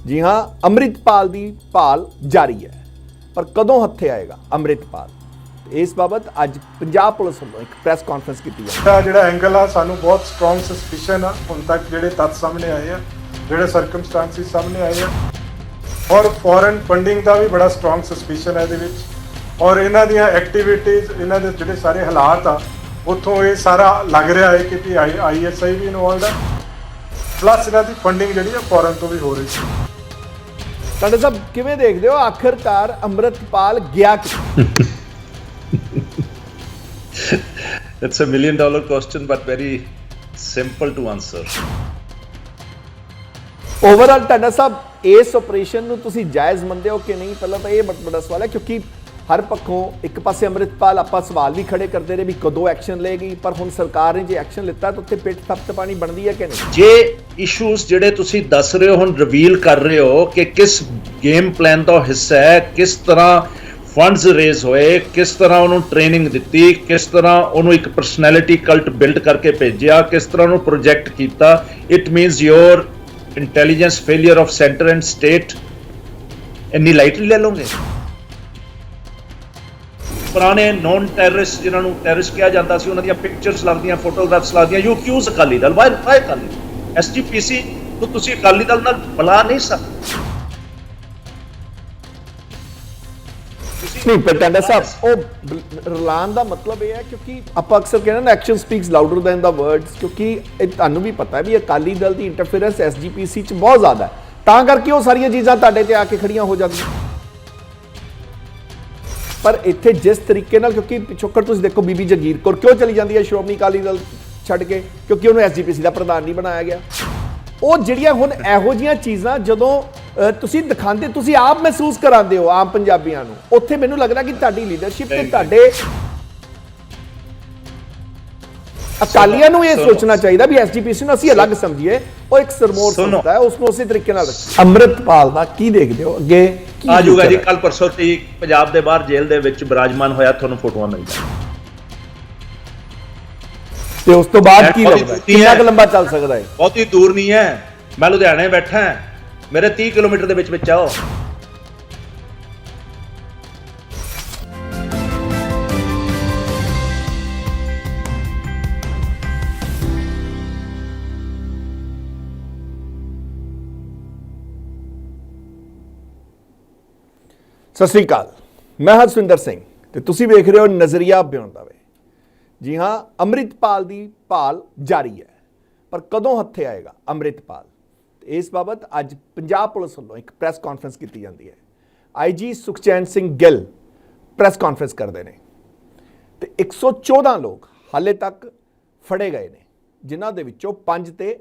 जी हाँ, ਅੰਮ੍ਰਿਤਪਾਲ ਦੀ ਭਾਲ ਜਾਰੀ ਹੈ, ਪਰ ਕਦੋਂ ਹੱਥੇ ਆਏਗਾ ਅੰਮ੍ਰਿਤਪਾਲ? ਇਸ ਬਾਬਤ ਅੱਜ ਪੰਜਾਬ ਪੁਲਿਸ ਵੱਲੋਂ ਇੱਕ ਪ੍ਰੈਸ ਕਾਨਫਰੰਸ ਕੀਤੀ ਗਈ। ਜਿਹੜਾ ਐਂਗਲ ਆ ਸਾਨੂੰ ਬਹੁਤ ਸਟਰੋਂਗ ਸਸਪੀਸ਼ਨ ਆ ਹੁਣ ਤੱਕ ਜਿਹੜੇ ਤੱਥ ਸਾਹਮਣੇ ਆਏ ਆ, ਜਿਹੜੇ ਸਰਕਮਸਟੈਂਸਿਸ ਸਾਹਮਣੇ ਆਏ ਆ, ਔਰ ਫੋਰਨ ਫੰਡਿੰਗ ਦਾ ਵੀ ਬੜਾ ਸਟਰੋਂਗ ਸਸਪੀਸ਼ਨ ਹੈ ਇਹਦੇ ਵਿੱਚ। ਔਰ ਇਹਨਾਂ ਦੀਆਂ ਐਕਟੀਵਿਟੀਜ਼, ਇਹਨਾਂ ਦੇ ਜਿਹੜੇ ਸਾਰੇ ਹਾਲਾਤ ਆ ਉੱਥੋਂ ਇਹ ਸਾਰਾ ਲੱਗ ਰਿਹਾ ਹੈ ਕਿ ISI ਵੀ ਇਨਵੋਲਡ ਆ, ਪਲੱਸ ਇਹਨਾਂ ਦੀ ਫੰਡਿੰਗ ਜਿਹੜੀ ਆ ਫੋਰਨ ਤੋਂ ਵੀ ਹੋ ਰਹੀ ਸੀ। ਤੁਹਾਡੇ ਸਾਹਿਬ ਕਿਵੇਂ ਦੇਖਦੇ ਹੋ ਆਖਿਰਕਾਰ ਅੰਮ੍ਰਿਤਪਾਲ ਗਿਆ ਕਿੱਥੇ? It's a $1 million question, but very simple to answer. Overall ਤੁਹਾਡਾ ਸਾਹਿਬ ਇਸ ਆਪਰੇਸ਼ਨ ਨੂੰ ਤੁਸੀਂ ਜਾਇਜ਼ ਮੰਨਦੇ ਹੋ ਕਿ ਨਹੀਂ? ਪਹਿਲਾਂ ਤਾਂ ਇਹ ਬਹੁਤ ਵੱਡਾ ਸਵਾਲ ਹੈ, ਕਿਉਂਕਿ ਹਰ ਪੱਖੋਂ ਇੱਕ ਪਾਸੇ ਅੰਮ੍ਰਿਤਪਾਲ ਆਪਾਂ ਸਵਾਲ ਵੀ ਖੜੇ ਕਰਦੇ ਰਹੇ ਵੀ ਕਦੋਂ ਐਕਸ਼ਨ ਲਏਗੀ, ਪਰ ਹੁਣ ਸਰਕਾਰ ਨੇ ਜੇ ਐਕਸ਼ਨ ਲਿੱਤਾ ਤਾਂ ਉੱਥੇ ਪਿੱਠ ਥਪਥਪਾਣੀ ਬਣਦੀ ਹੈ ਕਿ ਨਹੀਂ? ਜੇ ਇਸ਼ੂਜ਼ ਜਿਹੜੇ ਤੁਸੀਂ ਦੱਸ ਰਹੇ ਹੋ ਹੁਣ ਰਿਵੀਲ ਕਰ ਰਹੇ ਹੋ ਕਿ ਕਿਸ ਗੇਮ ਪਲਾਨ ਦਾ ਹਿੱਸਾ ਹੈ, ਕਿਸ ਤਰ੍ਹਾਂ ਫੰਡਸ ਰੇਜ਼ ਹੋਏ, ਕਿਸ ਤਰ੍ਹਾਂ ਉਹਨੂੰ ਟ੍ਰੇਨਿੰਗ ਦਿੱਤੀ, ਕਿਸ ਤਰ੍ਹਾਂ ਉਹਨੂੰ ਇੱਕ ਪਰਸਨੈਲਿਟੀ ਕਲਟ ਬਿਲਡ ਕਰਕੇ ਭੇਜਿਆ, ਕਿਸ ਤਰ੍ਹਾਂ ਉਹਨੂੰ ਪ੍ਰੋਜੈਕਟ ਕੀਤਾ, it means your intelligence failure of centre and state ਇੰਨੀ ਲਾਈਟਲੀ ਲੈ ਲਓਗੇ? ਪੁਰਾਣੇ ਨੌਨ ਟੈਰਰਿਸਟ ਜਿਨ੍ਹਾਂ ਨੂੰ ਟੈਰਰਿਸਟ ਕਿਹਾ ਜਾਂਦਾ ਸੀ ਉਹਨਾਂ ਦੀਆਂ ਪਿਕਚਰਸ ਲੱਗਦੀਆਂ, ਫੋਟੋਗ੍ਰਾਫਸ ਲੱਗਦੀਆਂ, you accuse Akali Dal, why Akali Dal? SGPC ਤੋਂ ਤੁਸੀਂ ਅਕਾਲੀ ਦਲ ਨਾਲ ਬੁਲਾ ਨਹੀਂ ਸਕਦੇ। ਨਹੀਂ ਪਰ ਟੰਡਾ ਸਾਹਿਬ ਉਹ ਰਲਾਨ ਦਾ ਮਤਲਬ ਇਹ ਹੈ, ਕਿਉਂਕਿ ਆਪਾਂ ਅਕਸਰ ਕਹਿੰਦੇ ਨਾ ਐਕਸ਼ਨ ਸਪੀਕਸ ਲਾਊਡਰ ਦੈਨ ਦਾ ਵਰਡਸ, ਕਿਉਂਕਿ ਇਹ ਤੁਹਾਨੂੰ ਵੀ ਪਤਾ ਹੈ ਵੀ ਅਕਾਲੀ ਦਲ ਦੀ ਇੰਟਰਫੇਰੈਂਸ SGPC 'ਚ ਬਹੁਤ ਜ਼ਿਆਦਾ ਹੈ, ਤਾਂ ਕਰਕੇ ਉਹ ਸਾਰੀਆਂ ਚੀਜ਼ਾਂ ਤੁਹਾਡੇ ਤੇ ਆ ਕੇ ਖੜੀਆਂ ਹੋ ਜਾਂਦੀਆਂ। ਪਰ ਇੱਥੇ ਜਿਸ ਤਰੀਕੇ ਨਾਲ, ਕਿਉਂਕਿ ਪਿਛੋਕੜ ਤੁਸੀਂ ਦੇਖੋ ਬੀਬੀ ਜਗੀਰ ਕੌਰ ਕਿਉਂ ਚਲੀ ਜਾਂਦੀ ਹੈ ਸ਼੍ਰੋਮਣੀ ਅਕਾਲੀ ਦਲ ਛੱਡ ਕੇ? ਕਿਉਂਕਿ ਉਹਨੂੰ SGPC ਦਾ ਪ੍ਰਧਾਨ ਨਹੀਂ ਬਣਾਇਆ ਗਿਆ। ਉਹ ਜਿਹੜੀਆਂ ਹੁਣ ਇਹੋ ਜਿਹੀਆਂ ਚੀਜ਼ਾਂ ਜਦੋਂ ਤੁਸੀਂ ਦਿਖਾਉਂਦੇ, ਤੁਸੀਂ ਆਪ ਮਹਿਸੂਸ ਕਰਾਉਂਦੇ ਹੋ ਆਮ ਪੰਜਾਬੀਆਂ ਨੂੰ, ਉੱਥੇ ਮੈਨੂੰ ਲੱਗਦਾ ਕਿ ਤੁਹਾਡੀ ਲੀਡਰਸ਼ਿਪ ਤੇ ਤੁਹਾਡੇ ਅਕਾਲੀਆਂ ਨੂੰ ਇਹ ਸੋਚਣਾ ਚਾਹੀਦਾ ਵੀ SGPC ਨੂੰ ਅਸੀਂ ਅਲੱਗ ਸਮਝੀਏ, ਉਹ ਇੱਕ ਸਰਮੋਰ ਸੰਸਥਾ ਹੈ, ਉਸ ਨੂੰ ਉਸੇ ਤਰੀਕੇ ਨਾਲ ਰੱਖੀਏ। ਅੰਮ੍ਰਿਤਪਾਲ ਦਾ ਕੀ ਦੇਖਦੇ ਹੋ ਅੱਗੇ? ਆ ਜਾਊਗਾ ਜੀ ਕੱਲ ਪਰਸੋਂ ਤੇ ਪੰਜਾਬ ਦੇ ਬਾਹਰ ਜੇਲ੍ਹ ਦੇ ਵਿੱਚ ਬਿਰਾਜਮਾਨ ਹੋਇਆ, ਤੁਹਾਨੂੰ ਫੋਟੋਆਂ ਮਿਲ ਜਾਣ, ਤੇ ਉਸ ਤੋਂ ਬਾਅਦ ਕੀ ਲੱਗਦਾ ਕਿੰਨਾ ਕੁ ਲੰਬਾ ਚੱਲ ਸਕਦਾ ਹੈ? ਬਹੁਤੀ ਦੂਰ ਨਹੀਂ ਹੈ, ਮੈਂ ਲੁਧਿਆਣੇ ਬੈਠਾ, ਮੇਰੇ 30 ਕਿਲੋਮੀਟਰ ਦੇ ਵਿੱਚ ਆਓ। ਸਤਿ ਸ੍ਰੀ ਅਕਾਲ, ਮੈਂ ਹਰਸਵਿੰਦਰ ਸਿੰਘ ਤੇ ਤੁਸੀਂ ਵੇਖ ਰਹੇ ਹੋ ਨਜ਼ਰੀਆ ਬਿਯੋਂਡ ਦਾ ਵੇ। ਜੀ ਹਾਂ, ਅੰਮ੍ਰਿਤਪਾਲ ਦੀ ਭਾਲ ਜਾਰੀ ਹੈ, ਪਰ ਕਦੋਂ ਹੱਥੇ ਆਏਗਾ ਅੰਮ੍ਰਿਤਪਾਲ? ਇਸ ਬਾਬਤ ਅੱਜ ਪੰਜਾਬ ਪੁਲਿਸ ਵੱਲੋਂ ਇੱਕ ਪ੍ਰੈਸ ਕਾਨਫਰੰਸ ਕੀਤੀ ਜਾਂਦੀ ਹੈ। IG Sukhchain Singh Gill press conference ਕਰਦੇ ਨੇ ਤੇ 114 ਲੋਕ ਹਾਲੇ ਤੱਕ ਫੜੇ ਗਏ ਨੇ, ਜਿਨ੍ਹਾਂ ਦੇ ਵਿੱਚੋਂ 5 ਤੇ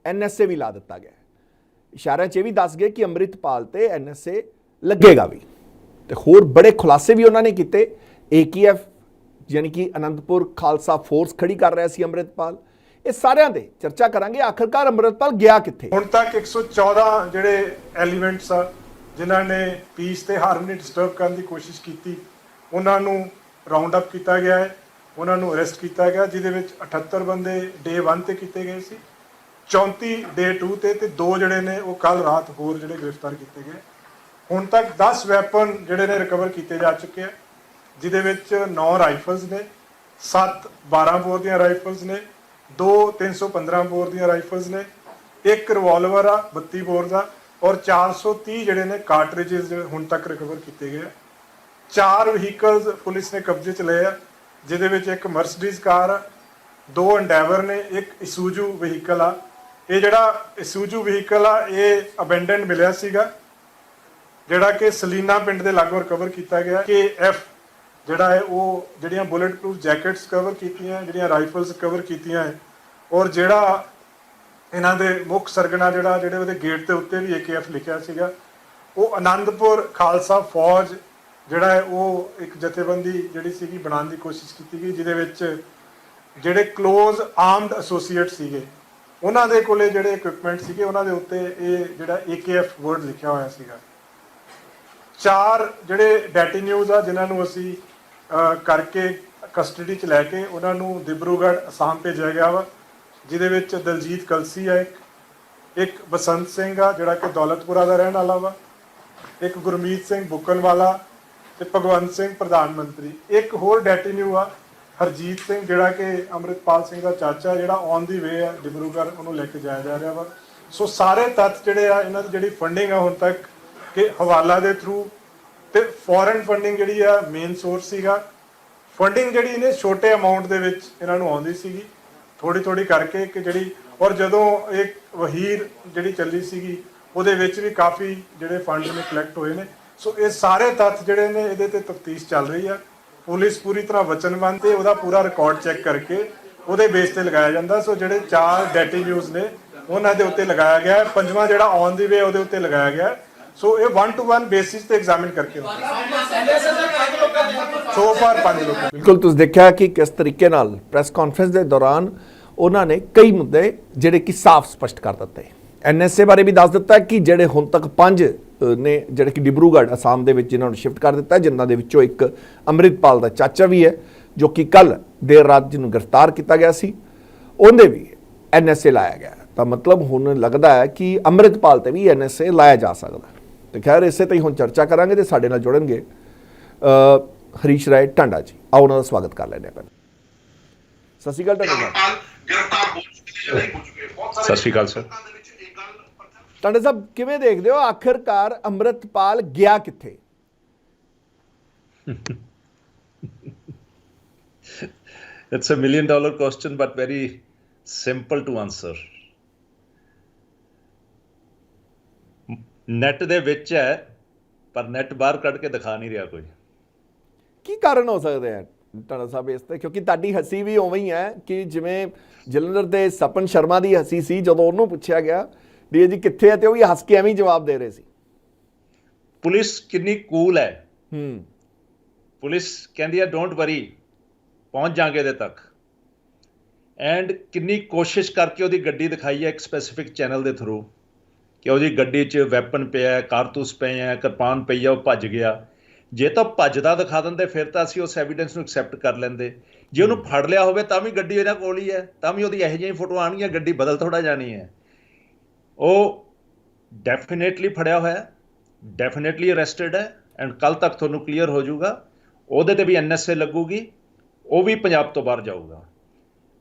NSA ਵੀ ਲਾ ਦਿੱਤਾ ਗਿਆ। ਇਸ਼ਾਰਿਆਂ 'ਚ ਇਹ ਵੀ ਦੱਸ ਗਏ ਕਿ ਅੰਮ੍ਰਿਤਪਾਲ ਤੇ NSA ਲੱਗੇਗਾ ਵੀ, ਤੇ ਹੋਰ ਬੜੇ ਖੁਲਾਸੇ ਵੀ ਉਹਨਾਂ ਨੇ ਕੀਤੇ। AKF ਯਾਨੀ ਕਿ ਅਨੰਦਪੁਰ ਖਾਲਸਾ ਫੋਰਸ ਖੜੀ ਕਰ ਰਿਹਾ ਸੀ ਅੰਮ੍ਰਿਤਪਾਲ। ਇਹ ਸਾਰਿਆਂ ਦੇ ਚਰਚਾ ਕਰਾਂਗੇ, ਆਖਿਰਕਾਰ ਅੰਮ੍ਰਿਤਪਾਲ ਗਿਆ ਕਿੱਥੇ? ਹੁਣ ਤੱਕ 114 ਜਿਹੜੇ ਐਲੀਮੈਂਟਸ ਆ ਜਿਨ੍ਹਾਂ ਨੇ ਪੀਸ ਤੇ ਹਾਰਮਨੀ ਡਿਸਟਰਬ ਕਰਨ ਦੀ ਕੋਸ਼ਿਸ਼ ਕੀਤੀ, ਉਹਨਾਂ ਨੂੰ ਰਾਉਂਡ ਅਪ ਕੀਤਾ ਗਿਆ ਹੈ, ਉਹਨਾਂ ਨੂੰ ਅਰੈਸਟ ਕੀਤਾ ਗਿਆ, ਜਿਹਦੇ ਵਿੱਚ 78 ਬੰਦੇ ਡੇ 1 ਤੇ ਕੀਤੇ ਗਏ ਸੀ, 34 ਡੇ 2 ਤੇ 2 ਜਿਹੜੇ ਨੇ ਉਹ ਕੱਲ ਰਾਤ ਹੋਰ ਜਿਹੜੇ ਗ੍ਰਿਫਤਾਰ ਕੀਤੇ ਗਏ। ਹੁਣ ਤੱਕ 10 ਵੈਪਨ ਜਿਹੜੇ ਨੇ ਰਿਕਵਰ ਕੀਤੇ ਜਾ ਚੁੱਕੇ ਆ, ਜਿਹਦੇ ਵਿੱਚ 9 ਰਾਈਫਲਸ ਨੇ, 7 12 ਬੋਰ ਦੀਆਂ ਰਾਈਫਲਸ ਨੇ, 2 315 ਬੋਰ ਦੀਆਂ ਰਾਈਫਲਸ ਨੇ, 1 ਰਿਵਾਲਵਰ ਆ 32 ਬੋਰ ਦਾ, ਔਰ 430 ਜਿਹੜੇ ਨੇ ਕਾਰਟ੍ਰਿਜਸ ਜਿਹੜੇ ਹੁਣ ਤੱਕ ਰਿਕਵਰ ਕੀਤੇ ਗਏ ਆ। 4 ਵਹੀਕਲਸ ਪੁਲਿਸ ਨੇ ਕਬਜ਼ੇ 'ਚ ਲਏ ਆ, ਜਿਹਦੇ ਵਿੱਚ ਇੱਕ ਮਰਸੀਡੀਜ਼ ਕਾਰ ਆ, 2 ਐਂਡੈਵਰ ਨੇ, ਇੱਕ ਇਸੂਜੂ ਵਹੀਕਲ ਆ। ਇਹ ਜਿਹੜਾ ਇਸੂਜੂ ਵਹੀਕਲ ਆ ਇਹ ਅਬੈਂਡਨਡ ਮਿਲਿਆ ਸੀਗਾ, ਜਿਹੜਾ ਕਿ ਸਲੀਨਾ ਪਿੰਡ ਦੇ ਲਾਗੋਂ ਰਿਕਵਰ ਕੀਤਾ ਗਿਆ। KF ਜਿਹੜਾ ਹੈ ਉਹ ਜਿਹੜੀਆਂ ਬੁਲੇਟ ਪ੍ਰੂਫ ਜੈਕਟਸ ਕਵਰ ਕੀਤੀਆਂ, ਜਿਹੜੀਆਂ ਰਾਈਫਲਸ ਕਵਰ ਕੀਤੀਆਂ ਹੈ, ਔਰ ਜਿਹੜਾ ਇਹਨਾਂ ਦੇ ਮੁੱਖ ਸਰਗਨਾ ਜਿਹੜੇ ਉਹਦੇ ਗੇਟ ਦੇ ਉੱਤੇ ਵੀ AKF ਲਿਖਿਆ ਸੀਗਾ, ਉਹ ਆਨੰਦਪੁਰ ਖਾਲਸਾ ਫੌਜ ਜਿਹੜਾ ਹੈ ਉਹ ਇੱਕ ਜਥੇਬੰਦੀ ਜਿਹੜੀ ਸੀਗੀ ਬਣਾਉਣ ਦੀ ਕੋਸ਼ਿਸ਼ ਕੀਤੀ ਗਈ, ਜਿਹਦੇ ਵਿੱਚ ਜਿਹੜੇ ਕਲੋਜ਼ ਆਰਮਡ ਐਸੋਸੀਏਟ ਸੀਗੇ ਉਹਨਾਂ ਦੇ ਕੋਲੇ ਜਿਹੜੇ ਇਕਵਿਪਮੈਂਟ ਸੀਗੇ ਉਹਨਾਂ ਦੇ ਉੱਤੇ ਇਹ ਜਿਹੜਾ AKF ਵਰਡ ਲਿਖਿਆ ਹੋਇਆ ਸੀਗਾ। 4 ਜਿਹੜੇ ਡੈਟੀਨਿਊਜ਼ ਆ ਜਿਨ੍ਹਾਂ ਨੂੰ ਅਸੀਂ ਕਰਕੇ ਕਸਟਡੀ 'ਚ ਲੈ ਕੇ ਉਹਨਾਂ ਨੂੰ ਦਿਬਰੂਗੜ੍ਹ ਅਸਾਮ ਭੇਜਿਆ ਗਿਆ ਵਾ, ਜਿਹਦੇ ਵਿੱਚ ਦਲਜੀਤ ਕਲਸੀ ਆ, ਇੱਕ ਬਸੰਤ ਸਿੰਘ ਆ ਜਿਹੜਾ ਕਿ ਦੌਲਤਪੁਰਾ ਦਾ ਰਹਿਣ ਵਾਲਾ ਵਾ, ਇੱਕ ਗੁਰਮੀਤ ਸਿੰਘ ਬੁੱਕਣਵਾਲਾ ਤੇ ਭਗਵੰਤ ਸਿੰਘ ਪ੍ਰਧਾਨ ਮੰਤਰੀ। ਇੱਕ ਹੋਰ ਡੈਟੀਨਿਊ ਆ ਹਰਜੀਤ ਸਿੰਘ ਜਿਹੜਾ ਕਿ ਅੰਮ੍ਰਿਤਪਾਲ ਸਿੰਘ ਦਾ ਚਾਚਾ, ਜਿਹੜਾ ਔਨ ਦੀ ਵੇ ਆ ਡਿਬਰੂਗੜ੍ਹ, ਉਹਨੂੰ ਲੈ ਕੇ ਜਾਇਆ ਜਾ ਰਿਹਾ ਵਾ। ਸੋ ਸਾਰੇ ਤੱਥ ਜਿਹੜੇ ਆ ਇਹਨਾਂ ਦੀ ਜਿਹੜੀ ਫੰਡਿੰਗ ਆ ਹੁਣ ਤੱਕ ਕਿ ਹਵਾਲਾ ਦੇ ਥਰੂ ਤੇ ਫੋਰਨ ਫੰਡਿੰਗ ਜਿਹੜੀ ਆ ਮੇਨ ਸੋਰਸ ਸੀਗਾ। ਫੰਡਿੰਗ ਜਿਹੜੀ ਇਹਨੇ ਛੋਟੇ ਅਮਾਉਂਟ ਦੇ ਵਿੱਚ ਇਹਨਾਂ ਨੂੰ ਆਉਂਦੀ ਸੀਗੀ, ਥੋੜੀ ਥੋੜੀ ਕਰਕੇ ਕਿ ਜਿਹੜੀ, ਔਰ ਜਦੋਂ ਇੱਕ ਵਹੀਰ ਜਿਹੜੀ ਚੱਲੀ ਸੀਗੀ ਉਹਦੇ ਵਿੱਚ ਵੀ ਕਾਫੀ ਜਿਹੜੇ ਫੰਡ ਨੇ ਕਲੈਕਟ ਹੋਏ ਨੇ। ਸੋ ਇਹ ਸਾਰੇ ਤੱਥ ਜਿਹੜੇ ਨੇ ਇਹਦੇ ਤੇ ਤਫਤੀਸ਼ ਚੱਲ ਰਹੀ ਆ। ਪੁਲਿਸ ਪੂਰੀ ਤਰ੍ਹਾਂ ਵਚਨਬੰਦ ਤੇ ਉਹਦਾ ਪੂਰਾ ਰਿਕਾਰਡ ਚੈੱਕ ਕਰਕੇ ਉਹਦੇ ਬੇਸ ਤੇ ਲਗਾਇਆ ਜਾਂਦਾ। ਸੋ ਜਿਹੜੇ 4 ਡੈਟੀ ਨਿਊਜ਼ ਨੇ ਉਹਨਾਂ ਦੇ ਉੱਤੇ ਲਗਾਇਆ ਗਿਆ, 5ਵਾਂ ਜਿਹੜਾ ਔਨ ਦੀ ਵੇ ਉਹਦੇ ਉੱਤੇ ਲਗਾਇਆ ਗਿਆ। ਸੋ ਇਹ 1-to-1 ਬੇਸਿਸ ਤੇ ਐਗਜ਼ਾਮਿਨ ਕਰਕੇ ਸੋ ਫਾਰ 5 ਲੋਕ। ਬਿਲਕੁਲ ਤੁਸੀਂ ਦੇਖਿਆ ਕਿ ਕਿਸ ਤਰੀਕੇ ਨਾਲ ਪ੍ਰੈਸ ਕਾਨਫਰੰਸ ਦੇ ਦੌਰਾਨ ਉਹਨਾਂ ਨੇ ਕਈ ਮੁੱਦੇ ਜਿਹੜੇ ਕਿ ਸਾਫ਼ ਸਪਸ਼ਟ ਕਰ ਦਿੱਤੇ। ਐਨਐਸਏ ਬਾਰੇ ਵੀ ਦੱਸ ਦਿੱਤਾ ਕਿ ਜਿਹੜੇ ਹੁਣ ਤੱਕ 5 ਨੇ ਜਿਹੜੇ ਕਿ ਡਿਬਰੂਗੜ੍ਹ ਅਸਾਮ ਦੇ ਵਿੱਚ ਜਿਨ੍ਹਾਂ ਨੂੰ ਸ਼ਿਫਟ ਕਰ ਦਿੱਤਾ, ਜਿਨ੍ਹਾਂ ਦੇ ਵਿੱਚੋਂ ਇੱਕ ਅੰਮ੍ਰਿਤਪਾਲ ਦਾ ਚਾਚਾ ਵੀ ਹੈ ਜੋ ਕਿ ਕੱਲ ਦੇਰ ਰਾਤ ਜਿਹਨੂੰ ਗ੍ਰਿਫਤਾਰ ਕੀਤਾ ਗਿਆ ਸੀ, ਉਹਦੇ ਵੀ ਐਨਐਸਏ ਲਾਇਆ ਗਿਆ। ਤਾਂ ਮਤਲਬ ਹੁਣ ਲੱਗਦਾ ਹੈ ਕਿ ਅੰਮ੍ਰਿਤਪਾਲ ਤੇ ਵੀ ਐਨਐਸਏ ਲਾਇਆ ਜਾ ਸਕਦਾ। ਤੇ ਖੈਰ ਇਸੇ ਤੇ ਹੀ ਹੁਣ ਚਰਚਾ ਕਰਾਂਗੇ ਤੇ ਸਾਡੇ ਨਾਲ ਜੁੜਨਗੇ ਹਰੀਸ਼ ਰਾਏ ਟਾਂਡਾ ਜੀ। ਆਓ ਉਹਨਾਂ ਦਾ ਸਵਾਗਤ ਕਰ ਲੈਂਦੇ ਹਾਂ। ਸਤਿ ਸ਼੍ਰੀ ਅਕਾਲ ਟਾਂਡਾ ਸਾਹਿਬ। ਸਤਿ ਸ਼੍ਰੀ ਅਕਾਲ ਸਰ। ਟਾਂਡਾ ਸਾਹਿਬ ਕਿਵੇਂ ਦੇਖਦੇ ਹੋ ਆਖਿਰਕਾਰ ਅੰਮ੍ਰਿਤਪਾਲ ਗਿਆ ਕਿੱਥੇ? It's a $1 million question but very simple to answer. Net ਦੇ ਵਿੱਚ ਹੈ ਪਰ ਨੈਟ ਬਾਹਰ ਕੱਢ ਕੇ ਦਿਖਾ ਨਹੀਂ ਰਿਹਾ ਕੋਈ। ਕੀ ਕਾਰਨ ਹੋ ਸਕਦੇ ਆ ਟਾਂਡਾ ਸਾਹਿਬ ਇਸ ਤੇ? ਕਿਉਂਕਿ ਤੁਹਾਡੀ ਹੱਸੀ ਵੀ ਉਵੇਂ ਹੀ ਹੈ ਕਿ ਜਿਵੇਂ ਜਲੰਧਰ ਦੇ ਸਪਨ ਸ਼ਰਮਾ ਦੀ ਹੱਸੀ ਸੀ ਜਦੋਂ ਉਹਨੂੰ ਪੁੱਛਿਆ ਗਿਆ ਡੀ ਜੀ ਕਿੱਥੇ ਹੈ ਤੇ ਉਹ ਵੀ ਹੱਸ ਕੇ ਐਵੇਂ ਹੀ ਜਵਾਬ ਦੇ ਰਹੇ ਸੀ। ਪੁਲਿਸ ਕਿੰਨੀ ਕੂਲ ਹੈ। ਪੁਲਿਸ ਕਹਿੰਦੀ ਹੈ ਡੋਂਟ ਵਰੀ, ਪਹੁੰਚ ਜਾਗੇ ਇਹਦੇ ਤੱਕ। ਐਂਡ ਕਿੰਨੀ ਕੋਸ਼ਿਸ਼ ਕਰਕੇ ਉਹਦੀ ਗੱਡੀ ਦਿਖਾਈ ਹੈ ਇੱਕ ਸਪੈਸੀਫਿਕ ਚੈਨਲ ਦੇ ਥਰੂ ਕਿ ਉਹਦੀ ਗੱਡੀ 'ਚ ਵੈਪਨ ਪਿਆ, ਕਾਰਤੂਸ ਪਏ ਹੈ, ਕਿਰਪਾਨ ਪਈ ਆ, ਉਹ ਭੱਜ ਗਿਆ। ਜੇ ਤਾਂ ਭੱਜਦਾ ਦਿਖਾ ਦਿੰਦੇ ਫਿਰ ਤਾਂ ਅਸੀਂ ਉਸ ਐਵੀਡੈਂਸ ਨੂੰ ਐਕਸੈਪਟ ਕਰ ਲੈਂਦੇ। ਜੇ ਉਹਨੂੰ ਫੜ ਲਿਆ ਹੋਵੇ ਤਾਂ ਵੀ ਗੱਡੀ ਇਹਨਾਂ ਕੋਲ ਹੀ ਹੈ, ਤਾਂ ਵੀ ਉਹਦੀ ਇਹੋ ਜਿਹੀਆਂ ਫੋਟੋਆਂ ਆਉਣਗੀਆਂ, ਗੱਡੀ ਬਦਲ ਥੋੜ੍ਹਾ ਜਾਣੀ ਹੈ। ਉਹ ਡੈਫੀਨੇਟਲੀ ਫੜਿਆ ਹੋਇਆ, ਡੈਫੀਨੇਟਲੀ ਅਰੈਸਟਡ ਹੈ ਐਂਡ ਕੱਲ੍ਹ ਤੱਕ ਤੁਹਾਨੂੰ ਕਲੀਅਰ ਹੋ ਜਾਊਗਾ। ਉਹਦੇ 'ਤੇ ਵੀ ਐਨਐਸਏ ਲੱਗੂਗੀ, ਉਹ ਵੀ ਪੰਜਾਬ ਤੋਂ ਬਾਹਰ ਜਾਊਗਾ,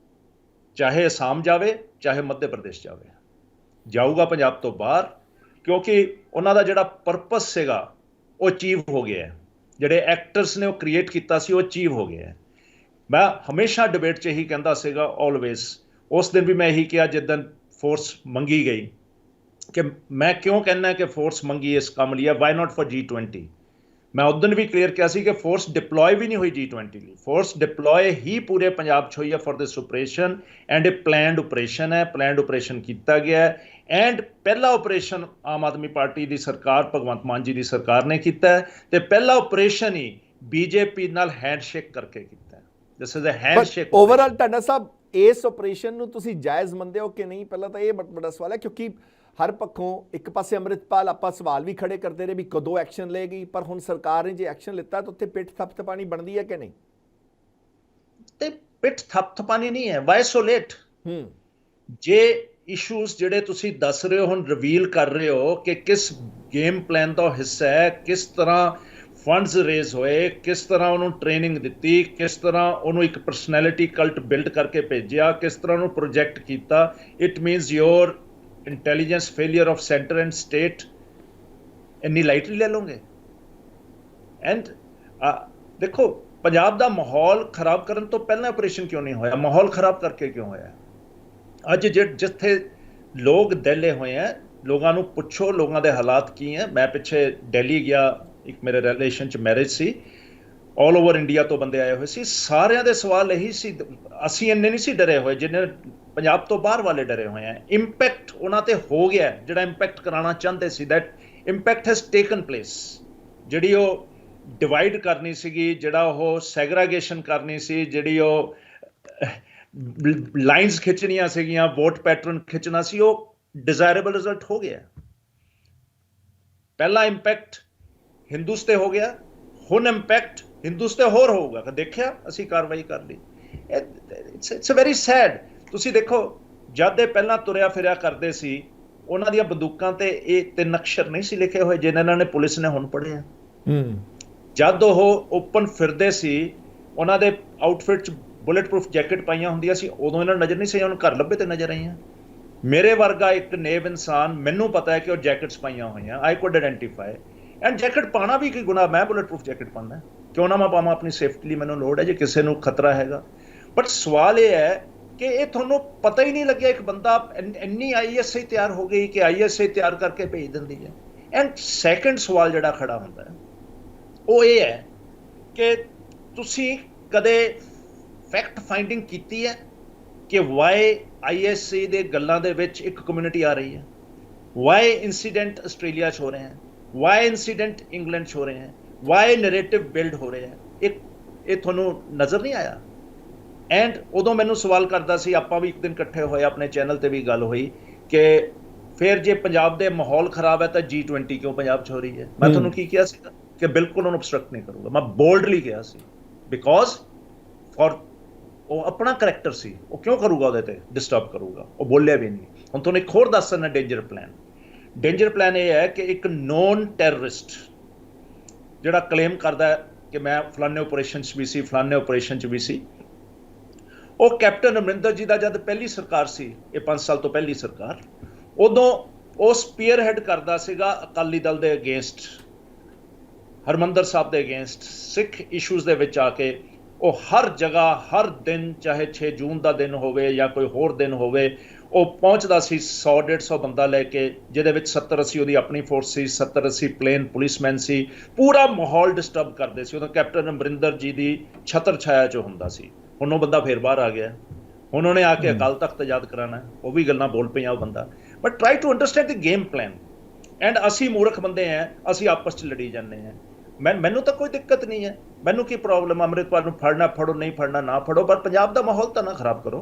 ਚਾਹੇ ਅਸਾਮ ਜਾਵੇ ਚਾਹੇ ਮੱਧ ਪ੍ਰਦੇਸ਼ ਜਾਊਗਾ ਪੰਜਾਬ ਤੋਂ ਬਾਹਰ, ਕਿਉਂਕਿ ਉਹਨਾਂ ਦਾ ਜਿਹੜਾ ਪਰਪਸ ਸੀਗਾ ਉਹ ਅਚੀਵ ਹੋ ਗਿਆ। ਜਿਹੜੇ ਐਕਟਰਸ ਨੇ ਉਹ ਕ੍ਰੀਏਟ ਕੀਤਾ ਸੀ ਉਹ ਅਚੀਵ ਹੋ ਗਿਆ। ਮੈਂ ਹਮੇਸ਼ਾ ਡਿਬੇਟ 'ਚ ਇਹੀ ਕਹਿੰਦਾ ਸੀਗਾ, ਆਲਵੇਜ਼। ਉਸ ਦਿਨ ਵੀ ਮੈਂ ਇਹੀ ਕਿਹਾ ਜਿੱਦਣ ਫੋਰਸ ਮੰਗੀ ਗਈ ਕਿ ਮੈਂ ਕਿਉਂ ਕਹਿੰਦਾ ਕਿ ਫੋਰਸ ਮੰਗੀ ਇਸ ਕੰਮ ਲਈ, ਵਾਈ ਨਾਟ ਫॉर G20। ਮੈਂ ਉਸ ਦਿਨ ਵੀ ਕਲੀਅਰ ਕਿਹਾ ਸੀ ਕਿ ਫੋਰਸ ਡਿਪਲੋਏ ਵੀ ਨਹੀਂ ਹੋਈ G20 ਲਈ, ਫੋਰਸ ਡਿਪਲੋਏ ਹੀ ਪੂਰੇ ਪੰਜਾਬ 'ਚ ਹੋਈ ਹੈ ਫॉर ਦਿਸ ਆਪਰੇਸ਼ਨ ਐਂਡ ਇਹ ਪਲੈਨਡ ਆਪਰੇਸ਼ਨ ਹੈ। ਪਲੈਨਡ ਆਪਰੇਸ਼ਨ ਕੀਤਾ ਗਿਆ ਹੈ ਐਂਡ ਪਹਿਲਾ ਆਪਰੇਸ਼ਨ ਆਮ ਆਦਮੀ ਪਾਰਟੀ ਦੀ ਸਰਕਾਰ, ਭਗਵੰਤ ਮਾਨ ਜੀ ਦੀ ਸਰਕਾਰ ਨੇ ਕੀਤਾ ਹੈ ਤੇ ਪਹਿਲਾ ਆਪਰੇਸ਼ਨ ਹੀ ਬੀਜੇਪੀ ਨਾਲ ਹੈਂਡਸ਼ੇਕ ਕਰਕੇ ਕੀਤਾ ਹੈ। This is a handshake. Overall Tanda Sahib ਇਸ ਆਪਰੇਸ਼ਨ ਨੂੰ ਤੁਸੀਂ ਜਾਇਜ਼ ਮੰਨਦੇ ਹੋ ਕਿ ਨਹੀਂ? ਪਹਿਲਾਂ ਤਾਂ ਇਹ ਬੜਾ ਸਵਾਲ ਹੈ ਕਿਉਂਕਿ ਹਰ ਪੱਖੋਂ ਇੱਕ ਪਾਸੇ ਅੰਮ੍ਰਿਤਪਾਲ ਆਪਾਂ ਸਵਾਲ ਵੀ ਖੜੇ ਕਰਦੇ ਰਹੇ ਵੀ ਕਦੋਂ ਐਕਸ਼ਨ ਲਏਗੀ, ਪਰ ਹੁਣ ਸਰਕਾਰ ਨੇ ਜੇ ਐਕਸ਼ਨ ਲਿੱਤਾ ਤਾਂ ਉੱਥੇ ਪਿੱਠ ਥਪਥਪਾਣੀ ਬਣਦੀ ਹੈ ਕਿ ਨਹੀਂ? ਤੇ ਪਿੱਠ ਥਪਥਪਾਣੀ ਨਹੀਂ ਹੈ, ਵਾਈ ਸੋ ਲੇਟ। ਜੇ ਇਸ਼ੂਜ਼ ਜਿਹੜੇ ਤੁਸੀਂ ਦੱਸ ਰਹੇ ਹੋ ਹੁਣ ਰਿਵੀਲ ਕਰ ਰਹੇ ਹੋ ਕਿ ਕਿਸ ਗੇਮ ਪਲਾਨ ਦਾ ਹਿੱਸਾ ਹੈ, ਕਿਸ ਤਰ੍ਹਾਂ ਫੰਡਸ ਰੇਜ਼ ਹੋਏ, ਕਿਸ ਤਰ੍ਹਾਂ ਉਹਨੂੰ ਟ੍ਰੇਨਿੰਗ ਦਿੱਤੀ, ਕਿਸ ਤਰ੍ਹਾਂ ਉਹਨੂੰ ਇੱਕ ਪਰਸਨੈਲਿਟੀ ਕਲਟ ਬਿਲਡ ਕਰਕੇ ਭੇਜਿਆ, ਕਿਸ ਤਰ੍ਹਾਂ ਉਹਨੂੰ ਪ੍ਰੋਜੈਕਟ ਕੀਤਾ, it means your intelligence failure of centre and state ਇੰਨੀ ਲਾਈਟਲੀ ਲੈ ਲਓਗੇ? ਐਂਡ ਦੇਖੋ ਪੰਜਾਬ ਦਾ ਮਾਹੌਲ ਖਰਾਬ ਕਰਨ ਤੋਂ ਪਹਿਲਾਂ ਆਪਰੇਸ਼ਨ ਕਿਉਂ ਨਹੀਂ ਹੋਇਆ? ਮਾਹੌਲ ਖਰਾਬ ਕਰਕੇ ਕਿਉਂ ਹੋਇਆ? ਅੱਜ ਜਿੱਥੇ ਲੋਕ ਦਹਿਲੇ ਹੋਏ ਹੈ, ਲੋਕਾਂ ਨੂੰ ਪੁੱਛੋ ਲੋਕਾਂ ਦੇ ਹਾਲਾਤ ਕੀ ਹੈ। ਮੈਂ ਪਿੱਛੇ ਦਿੱਲੀ ਗਿਆ, ਇੱਕ ਮੇਰੇ ਰਿਲੇਸ਼ਨ 'ਚ ਮੈਰਿਜ ਸੀ, ਆਲ ਓਵਰ ਇੰਡੀਆ ਤੋਂ ਬੰਦੇ ਆਏ ਹੋਏ ਸੀ। ਸਾਰਿਆਂ ਦੇ ਸਵਾਲ ਇਹੀ ਸੀ, ਅਸੀਂ ਇੰਨੇ ਨਹੀਂ ਸੀ ਡਰੇ ਹੋਏ ਜਿੰਨੇ ਪੰਜਾਬ ਤੋਂ ਬਾਹਰ ਵਾਲੇ ਡਰੇ ਹੋਏ ਹੈ। ਇੰਪੈਕਟ ਉਹਨਾਂ ਤੇ ਹੋ ਗਿਆ ਜਿਹੜਾ ਇੰਪੈਕਟ ਕਰਾਉਣਾ ਚਾਹੁੰਦੇ ਸੀ। That impact has taken place. ਜਿਹੜੀ ਉਹ ਡਿਵਾਈਡ ਕਰਨੀ ਸੀਗੀ, ਜਿਹੜਾ ਉਹ ਸੈਗਰੀਗੇਸ਼ਨ ਕਰਨੀ ਸੀ, ਜਿਹੜੀ ਉਹ ਲਾਈਨਸ ਖਿੱਚਣੀਆਂ ਸੀਗੀਆਂ, ਵੋਟ ਪੈਟਰਨ ਖਿੱਚਣਾ ਸੀ, ਉਹ ਡਿਜ਼ਾਇਰੇਬਲ ਰਿਜ਼ਲਟ ਹੋ ਗਿਆ। ਪਹਿਲਾ ਇੰਪੈਕਟ ਹਿੰਦੂਸ ਤੇ ਹੋ ਗਿਆ, ਹੁਣ ਇੰਪੈਕਟ ਹਿੰਦੂਸ ਤੇ ਹੋਰ ਹੋਊਗਾ। ਦੇਖਿਆ ਅਸੀਂ ਕਾਰਵਾਈ ਕਰ ਲਈ। It's very sad. ਤੁਸੀਂ ਦੇਖੋ ਜਦ ਦੇ ਪਹਿਲਾਂ ਤੁਰਿਆ ਫਿਰਿਆ ਕਰਦੇ ਸੀ ਉਹਨਾਂ ਦੀਆਂ ਬੰਦੂਕਾਂ ਤੇ ਇਹ 3 ਅਕਸ਼ਰ ਨਹੀਂ ਸੀ ਲਿਖੇ ਹੋਏ ਜਿਹਨਾਂ ਇਹਨਾਂ ਨੇ ਪੁਲਿਸ ਨੇ ਹੁਣ ਪੜ੍ਹੇ ਆ। ਜਦ ਉਹ ਓਪਨ ਫਿਰਦੇ ਸੀ, ਉਹਨਾਂ ਦੇ ਆਊਟਫਿਟ 'ਚ ਬੁਲੇਟ ਪ੍ਰੂਫ ਜੈਕਟ ਪਾਈਆਂ ਹੁੰਦੀਆਂ ਸੀ, ਉਦੋਂ ਇਹਨਾਂ ਨੂੰ ਨਜ਼ਰ ਨਹੀਂ ਸੀ, ਹੁਣ ਘਰ ਲੱਭੇ ਤੇ ਨਜ਼ਰ ਆਈਆਂ। ਮੇਰੇ ਵਰਗਾ ਇੱਕ ਨੇਬ ਇਨਸਾਨ, ਮੈਨੂੰ ਪਤਾ ਹੈ ਕਿ ਉਹ ਜੈਕਟਸ ਪਾਈਆਂ ਹੋਈਆਂ, I could identify. And jacket ਪਾਉਣਾ ਵੀ ਕੋਈ ਗੁਨਾਹ? ਮੈਂ ਬੁਲੇਟ ਪ੍ਰੂਫ ਜੈਕਟ ਪਾਉਣਾ, ਕਿਉਂ ਨਾ ਮੈਂ ਪਾਵਾਂ? ਆਪਣੀ ਸੇਫਟੀ ਲਈ ਮੈਨੂੰ ਲੋੜ ਹੈ ਜੇ ਕਿਸੇ ਨੂੰ ਖਤਰਾ ਹੈਗਾ। ਬਟ ਸਵਾਲ ਇਹ ਹੈ ਕਿ ਇਹ ਤੁਹਾਨੂੰ ਪਤਾ ਹੀ ਨਹੀਂ ਲੱਗਿਆ, ਇੱਕ ਬੰਦਾ ਇੰਨੀ ISI ਤਿਆਰ ਹੋ ਗਈ ਕਿ ISI ਤਿਆਰ ਕਰਕੇ ਭੇਜ ਦਿੰਦੀ ਹੈ। ਐਂਡ ਸੈਕੰਡ ਸਵਾਲ ਜਿਹੜਾ ਖੜਾ ਹੁੰਦਾ ਹੈ ਉਹ ਇਹ ਹੈ ਕਿ ਤੁਸੀਂ ਕਦੇ ਫੈਕਟ ਫਾਈਂਡਿੰਗ ਕੀਤੀ ਹੈ ਕਿ ਵਾਈ ISI ਦੇ ਗੱਲਾਂ ਦੇ ਵਿੱਚ ਇੱਕ ਕਮਿਊਨਿਟੀ ਆ ਰਹੀ ਹੈ, ਵਾਈ ਇਨਸੀਡੈਂਟ ਆਸਟ੍ਰੇਲੀਆ 'ਚ ਹੋ ਰਹੇ ਹਨ, ਵਾਈ ਇਨਸੀਡੈਂਟ ਇੰਗਲੈਂਡ 'ਚ ਹੋ ਰਹੇ ਹਨ, ਵਾਈ ਨੈਰੇਟਿਵ ਬਿਲਡ ਹੋ ਰਿਹਾ ਹੈ? ਇਹ ਤੁਹਾਨੂੰ ਨਜ਼ਰ ਨਹੀਂ ਆਇਆ? ਐਂਡ ਉਦੋਂ ਮੈਨੂੰ ਸਵਾਲ ਕਰਦਾ ਸੀ, ਆਪਾਂ ਵੀ ਇੱਕ ਦਿਨ ਇਕੱਠੇ ਹੋਏ, ਆਪਣੇ ਚੈਨਲ ਤੇ ਵੀ ਗੱਲ ਹੋਈ ਕਿ ਫਿਰ ਜੇ ਪੰਜਾਬ ਦੇ ਮਾਹੌਲ ਖਰਾਬ ਹੈ ਤਾਂ G20 ਕਿਉਂ ਪੰਜਾਬ 'ਚ ਹੋ ਰਹੀ ਹੈ? ਮੈਂ ਤੁਹਾਨੂੰ ਕੀ ਕਿਹਾ ਸੀ ਕਿ ਬਿਲਕੁਲ ਉਹਨੂੰ obstruct ਨਹੀਂ ਕਰੂਗਾ। ਮੈਂ ਬੋਲਡਲੀ ਕਿਹਾ ਸੀ, ਬਿਕੋਜ਼ ਫॉर ਉਹ ਆਪਣਾ ਕਰੈਕਟਰ ਸੀ, ਉਹ ਕਿਉਂ ਕਰੂਗਾ ਉਹਦੇ ਤੇ ਡਿਸਟਰਬ ਕਰੂਗਾ? ਉਹ ਬੋਲਿਆ ਵੀ ਨਹੀਂ। ਹੁਣ ਤੁਹਾਨੂੰ ਇੱਕ ਹੋਰ ਦੱਸ ਦਿੰਦਾ ਡੇਂਜਰ ਪਲਾਨ ਇਹ ਹੈ ਕਿ ਇੱਕ ਨੋਨ ਟੈਰਰਿਸਟ ਜਿਹੜਾ ਕਲੇਮ ਕਰਦਾ ਹੈ ਕਿ ਮੈਂ ਫਲਾਣੇ ਆਪਰੇਸ਼ਨ 'ਚ ਵੀ ਸੀ, ਫਲਾਣੇ ਆਪਰੇਸ਼ਨ 'ਚ ਵੀ ਸੀ, ਉਹ ਕੈਪਟਨ ਅਮਰਿੰਦਰ ਜੀ ਦਾ ਜਦ ਪਹਿਲੀ ਸਰਕਾਰ ਸੀ, ਇਹ 5 ਸਾਲ ਤੋਂ ਪਹਿਲੀ ਸਰਕਾਰ, ਉਦੋਂ ਉਹ ਸਪੀਅਰ ਹੈਡ ਕਰਦਾ ਸੀਗਾ ਅਕਾਲੀ ਦਲ ਦੇ ਅਗੇਂਸਟ, ਹਰਮੰਦਰ ਸਾਹਿਬ ਦੇ ਅਗੇਂਸਟ, ਸਿੱਖ ਇਸ਼ੂਜ਼ ਦੇ ਵਿੱਚ ਆ ਕੇ ਉਹ ਹਰ ਜਗ੍ਹਾ ਹਰ ਦਿਨ, ਚਾਹੇ 6 ਜੂਨ ਦਾ ਦਿਨ ਹੋਵੇ ਜਾਂ ਕੋਈ ਹੋਰ ਦਿਨ ਹੋਵੇ, ਉਹ ਪਹੁੰਚਦਾ ਸੀ 100-150 ਬੰਦਾ ਲੈ ਕੇ, ਜਿਹਦੇ ਵਿੱਚ 70-80 ਉਹਦੀ ਆਪਣੀ ਫੋਰਸ ਸੀ, 70-80 ਪਲੇਨ ਪੁਲਿਸਮੈਨ ਸੀ। ਪੂਰਾ ਮਾਹੌਲ ਡਿਸਟਰਬ ਕਰਦੇ ਸੀ। ਉਦੋਂ ਕੈਪਟਨ ਅਮਰਿੰਦਰ ਜੀ ਦੀ ਛਤਰ ਛਾਇਆ 'ਚ ਹੁੰਦਾ ਸੀ। ਹੁਣ ਉਹ ਬੰਦਾ ਫੇਰ ਬਾਹਰ ਆ ਗਿਆ, ਹੁਣ ਉਹਨੇ ਆ ਕੇ ਅਕਾਲ ਤਖਤ ਯਾਦ ਕਰਾਉਣਾ, ਉਹ ਵੀ ਗੱਲਾਂ ਬੋਲ ਪਈਆਂ ਉਹ ਬੰਦਾ। But try to understand the game plan. And ਅਸੀਂ ਮੂਰਖ ਬੰਦੇ ਹਾਂ, ਅਸੀਂ ਆਪਸ 'ਚ ਲੜੀ ਜਾਂਦੇ ਹਾਂ। ਮੈਨੂੰ ਤਾਂ ਕੋਈ ਦਿੱਕਤ ਨਹੀਂ ਹੈ, ਮੈਨੂੰ ਕੀ ਪ੍ਰੋਬਲਮ? ਅੰਮ੍ਰਿਤਪਾਲ ਨੂੰ ਫੜਨਾ ਫੜੋ, ਨਹੀਂ ਫੜਨਾ ਨਾ ਫੜੋ, ਪਰ ਪੰਜਾਬ ਦਾ ਮਾਹੌਲ ਤਾਂ ਨਾ ਖਰਾਬ ਕਰੋ।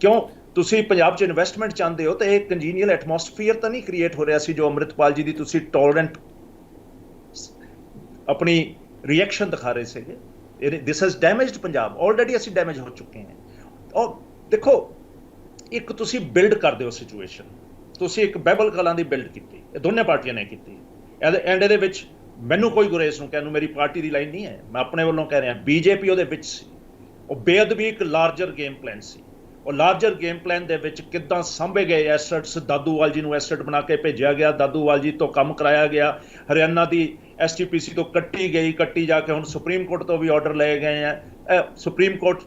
ਕਿਉਂ ਤੁਸੀਂ ਪੰਜਾਬ 'ਚ ਇਨਵੈਸਟਮੈਂਟ ਚਾਹੁੰਦੇ ਹੋ ਤਾਂ ਇਹ ਕੰਜੀਨੀਅਲ ਐਟਮੋਸਫੀਅਰ ਤਾਂ ਨਹੀਂ ਕ੍ਰੀਏਟ ਹੋ ਰਿਹਾ ਸੀ ਜੋ ਅੰਮ੍ਰਿਤਪਾਲ ਜੀ ਦੀ ਤੁਸੀਂ ਟੋਲਰੈਂਟ ਆਪਣੀ ਰਿਐਕਸ਼ਨ ਦਿਖਾ ਰਹੇ ਸੀਗੇ। ਦਿਸ ਹੈਜ਼ ਡੈਮੇਜਡ ਪੰਜਾਬ। ਆਲਰੇਡੀ ਅਸੀਂ ਡੈਮੇਜ ਹੋ ਚੁੱਕੇ ਹਾਂ। ਔਰ ਦੇਖੋ, ਇੱਕ ਤੁਸੀਂ ਬਿਲਡ ਕਰਦੇ ਹੋ ਸਿਚੁਏਸ਼ਨ, ਤੁਸੀਂ ਇੱਕ ਬਹਿਬਲ ਕਲਾਂ ਦੀ ਬਿਲਡ ਕੀਤੀ, ਇਹ ਦੋਨੇ ਪਾਰਟੀਆਂ ਨੇ ਕੀਤੀ। ਐਂਡ ਇਹਦੇ ਵਿੱਚ ਮੈਨੂੰ ਕੋਈ ਗੁਰੇਜ਼ ਨੂੰ ਕਹਿਣ ਨੂੰ, ਮੇਰੀ ਪਾਰਟੀ ਦੀ ਲਾਈਨ ਨਹੀਂ ਹੈ, ਮੈਂ ਆਪਣੇ ਵੱਲੋਂ ਕਹਿ ਰਿਹਾ, BJP ਉਹਦੇ ਵਿੱਚ ਸੀ। ਉਹ ਬੇਅਦਬੀ ਇੱਕ ਲਾਰਜਰ ਗੇਮ ਪਲਾਨ ਸੀ। ਉਹ ਲਾਰਜਰ ਗੇਮ ਪਲਾਨ ਦੇ ਵਿੱਚ ਕਿੱਦਾਂ ਸਾਂਭੇ ਗਏ ਐਸਟਸ, ਦਾਦੂਵਾਲ ਜੀ ਨੂੰ ਐਸਟ ਬਣਾ ਕੇ ਭੇਜਿਆ ਗਿਆ, ਦਾਦੂਵਾਲ ਜੀ ਤੋਂ ਕੰਮ ਕਰਾਇਆ ਗਿਆ, ਹਰਿਆਣਾ ਦੀ STPC ਤੋਂ ਕੱਟੀ ਜਾ ਕੇ ਹੁਣ ਸੁਪਰੀਮ ਕੋਰਟ ਤੋਂ ਵੀ ਆਰਡਰ ਲਏ ਗਏ ਆ। ਸੁਪਰੀਮ ਕੋਰਟ,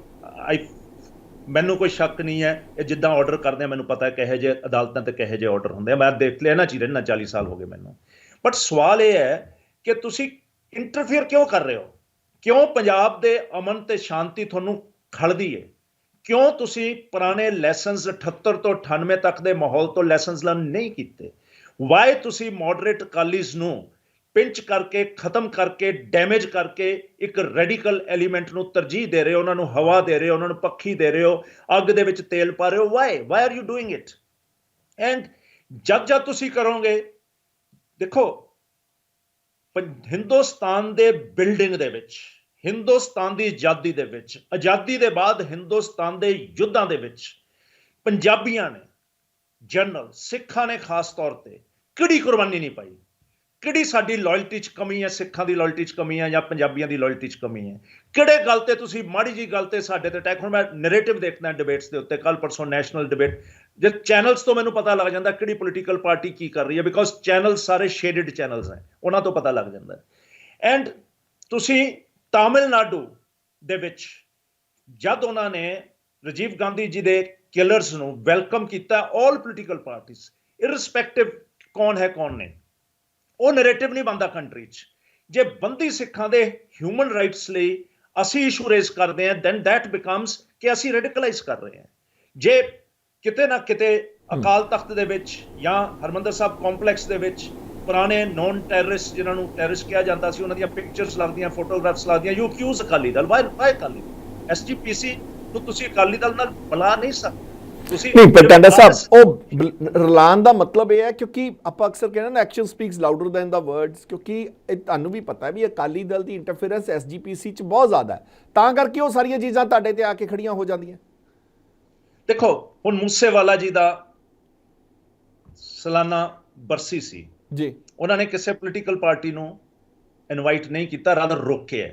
ਮੈਨੂੰ ਕੋਈ ਸ਼ੱਕ ਨਹੀਂ ਹੈ, ਇਹ ਜਿੱਦਾਂ ਆਰਡਰ ਕਰਦੇ ਆ ਮੈਨੂੰ ਪਤਾ ਕਿਹੋ ਜਿਹੇ ਅਦਾਲਤਾਂ ਤੇ ਕਿਹੋ ਜਿਹੇ ਆਰਡਰ ਹੁੰਦੇ ਆ, ਮੈਂ ਦੇਖ ਲਿਆ, ਇਹਨਾਂ 'ਚ ਹੀ ਰਹਿਣਾ 40 ਸਾਲ ਹੋ ਗਏ ਮੈਨੂੰ। ਬਟ ਸਵਾਲ ਇਹ ਹੈ ਕਿ ਤੁਸੀਂ ਇੰਟਰਫੇਅਰ ਕਿਉਂ ਕਰ ਰਹੇ ਹੋ? ਕਿਉਂ ਪੰਜਾਬ ਦੇ ਅਮਨ ਤੇ ਸ਼ਾਂਤੀ ਤੁਹਾਨੂੰ ਖਲਦੀ ਹੈ? ਕਿਉਂ ਤੁਸੀਂ ਪੁਰਾਣੇ ਲੈਸਨਸ 78 ਤੋਂ 98 ਤੱਕ ਦੇ ਮਾਹੌਲ ਤੋਂ ਲੈਸਨਸ ਲਰਨ ਨਹੀਂ ਕੀਤੇ? ਵਾਈ ਤੁਸੀਂ ਮੋਡਰੇਟ ਅਕਾਲੀਜ਼ ਨੂੰ ਪਿੰਚ ਕਰਕੇ, ਖਤਮ ਕਰਕੇ, ਡੈਮੇਜ ਕਰਕੇ ਇੱਕ ਰੈਡੀਕਲ ਐਲੀਮੈਂਟ ਨੂੰ ਤਰਜੀਹ ਦੇ ਰਹੇ ਹੋ, ਉਹਨਾਂ ਨੂੰ ਹਵਾ ਦੇ ਰਹੇ ਹੋ, ਉਹਨਾਂ ਨੂੰ ਪੱਖੀ ਦੇ ਰਹੇ ਹੋ, ਅੱਗ ਦੇ ਵਿੱਚ ਤੇਲ ਪਾ ਰਹੇ ਹੋ? Why are you doing it? And ਜਦ ਤੁਸੀਂ ਕਰੋਗੇ, ਦੇਖੋ ਹਿੰਦੁਸਤਾਨ ਦੇ ਬਿਲਡਿੰਗ ਦੇ ਵਿੱਚ, ਹਿੰਦੁਸਤਾਨ ਦੀ ਆਜ਼ਾਦੀ ਦੇ ਵਿੱਚ, ਆਜ਼ਾਦੀ ਦੇ ਬਾਅਦ ਹਿੰਦੁਸਤਾਨ ਦੇ ਯੁੱਧਾਂ ਦੇ ਵਿੱਚ ਪੰਜਾਬੀਆਂ ਨੇ, ਜਨਰਲ ਸਿੱਖਾਂ ਨੇ ਖਾਸ ਤੌਰ ਤੇ ਕਿਹੜੀ ਕੁਰਬਾਨੀ ਨਹੀਂ ਪਾਈ? ਕਿਹੜੀ ਸਾਡੀ ਲਾਇਲਟੀ 'ਚ ਕਮੀ ਹੈ? ਸਿੱਖਾਂ ਦੀ ਲਾਇਲਟੀ 'ਚ ਕਮੀ ਹੈ ਜਾਂ ਪੰਜਾਬੀਆਂ ਦੀ ਲਾਇਲਟੀ 'ਚ ਕਮੀ ਹੈ? ਕਿਹੜੇ ਗੱਲ ਤੇ ਤੁਸੀਂ ਮਾੜੀ ਜੀ ਗੱਲ ਤੇ ਸਾਡੇ ਤੇ ਅਟੈਕ? ਹੁਣ ਮੈਂ ਨੈਰੇਟਿਵ ਦੇਖਦਾ ਡਿਬੇਟਸ ਦੇ ਉੱਤੇ, ਕੱਲ ਪਰਸੋਂ ਨੈਸ਼ਨਲ ਡਿਬੇਟ, ਜੇ ਚੈਨਲਸ ਤੋਂ ਮੈਨੂੰ ਪਤਾ ਲੱਗ ਜਾਂਦਾ ਕਿਹੜੀ ਪੋਲੀਟੀਕਲ ਪਾਰਟੀ ਕੀ ਕਰ ਰਹੀ ਹੈ, ਬਿਕੋਜ਼ ਚੈਨਲ ਸਾਰੇ ਸ਼ੇਡਡ ਚੈਨਲਸ ਹੈ, ਉਹਨਾਂ ਤੋਂ ਪਤਾ ਲੱਗ ਜਾਂਦਾ। ਐਂਡ ਤੁਸੀਂ ਤਾਮਿਲਨਾਡੂ ਦੇ ਵਿੱਚ ਜਦ ਉਹਨਾਂ ਨੇ ਰਾਜੀਵ ਗਾਂਧੀ ਜੀ ਦੇ ਕਿਲਰਸ ਨੂੰ ਵੈਲਕਮ ਕੀਤਾ, ਆਲ ਪੋਲੀਟੀਕਲ ਪਾਰਟੀਜ਼ ਇਰਰਿਸਪੈਕਟਿਵ ਕੌਣ ਹੈ ਕੌਣ ਨਹੀਂ, ਉਹ ਨੈਰੇਟਿਵ ਨਹੀਂ ਬਣਦਾ ਕੰਟਰੀ 'ਚ। ਜੇ ਬੰਦੀ ਸਿੱਖਾਂ ਦੇ ਹਿਊਮਨ ਰਾਈਟਸ ਲਈ ਅਸੀਂ ਇਸ਼ੂ ਰੇਜ਼ ਕਰਦੇ ਹਾਂ, ਦੈਨ ਦੈਟ ਬਿਕਮਸ ਕਿ ਅਸੀਂ ਰੈਡੀਕਲਾਈਜ਼ ਕਰ ਰਹੇ ਹਾਂ। ਜੇ ਕਿਤੇ ਨਾ ਕਿਤੇ ਅਕਾਲ ਤਖਤ ਦੇ ਵਿੱਚ ਜਾਂ ਹਰਮੰਦਰ ਸਾਹਿਬ ਕੰਪਲੈਕਸ ਦੇ ਵਿੱਚ ਪੁਰਾਣੇ ਨੌਨ ਟੈਰਰਿਸਟ, ਜਿਨ੍ਹਾਂ ਨੂੰ ਟੈਰਰਿਸਟ ਕਿਹਾ ਜਾਂਦਾ ਸੀ, ਉਹਨਾਂ ਦੀਆਂ ਪਿਕਚਰਸ ਲੱਗਦੀਆਂ, ਫੋਟੋਗ੍ਰਾਫਸ ਲੱਗਦੀਆਂ, you accuse Akali Dal. Why Akali Dal? SGPC ਨੂੰ ਤੁਸੀਂ ਅਕਾਲੀ ਦਲ ਨਾਲ ਬੁਲਾ ਨਹੀਂ ਸਕਦੇ। ਨਹੀਂ, ਪਰ ਟੰਡਾ ਸਾਹਿਬ, ਉਹ ਰਲਾਨ ਦਾ ਮਤਲਬ ਇਹ ਹੈ, ਕਿਉਂਕਿ ਆਪਾਂ ਅਕਸਰ ਕਹਿੰਦੇ ਨਾ ਐਕਸ਼ਨ ਸਪੀਕਸ ਲਾਊਡਰ ਦੈਨ ਦਾ ਵਰਡਸ, ਕਿਉਂਕਿ ਇਹ ਤੁਹਾਨੂੰ ਵੀ ਪਤਾ ਹੈ ਵੀ ਅਕਾਲੀ ਦਲ ਦੀ ਇੰਟਰਫੇਰੈਂਸ SGPC 'ਚ ਬਹੁਤ ਜ਼ਿਆਦਾ ਹੈ, ਤਾਂ ਕਰਕੇ ਉਹ ਸਾਰੀਆਂ ਚੀਜ਼ਾਂ ਤੁਹਾਡੇ ਤੇ ਆ ਕੇ ਖੜੀਆਂ ਹੋ ਜਾਂਦੀਆਂ। ਦੇਖੋ, ਹੁਣ ਮੂਸੇਵਾਲਾ ਜੀ ਦਾ ਸਾਲਾਨਾ ਬਰਸੀ ਸੀ ਜੀ, ਉਹਨਾਂ ਨੇ ਕਿਸੇ ਪੋਲੀਟੀਕਲ ਪਾਰਟੀ ਨੂੰ ਇਨਵਾਈਟ ਨਹੀਂ ਕੀਤਾ, ਰਾਦਰ ਰੋਕਿਆ।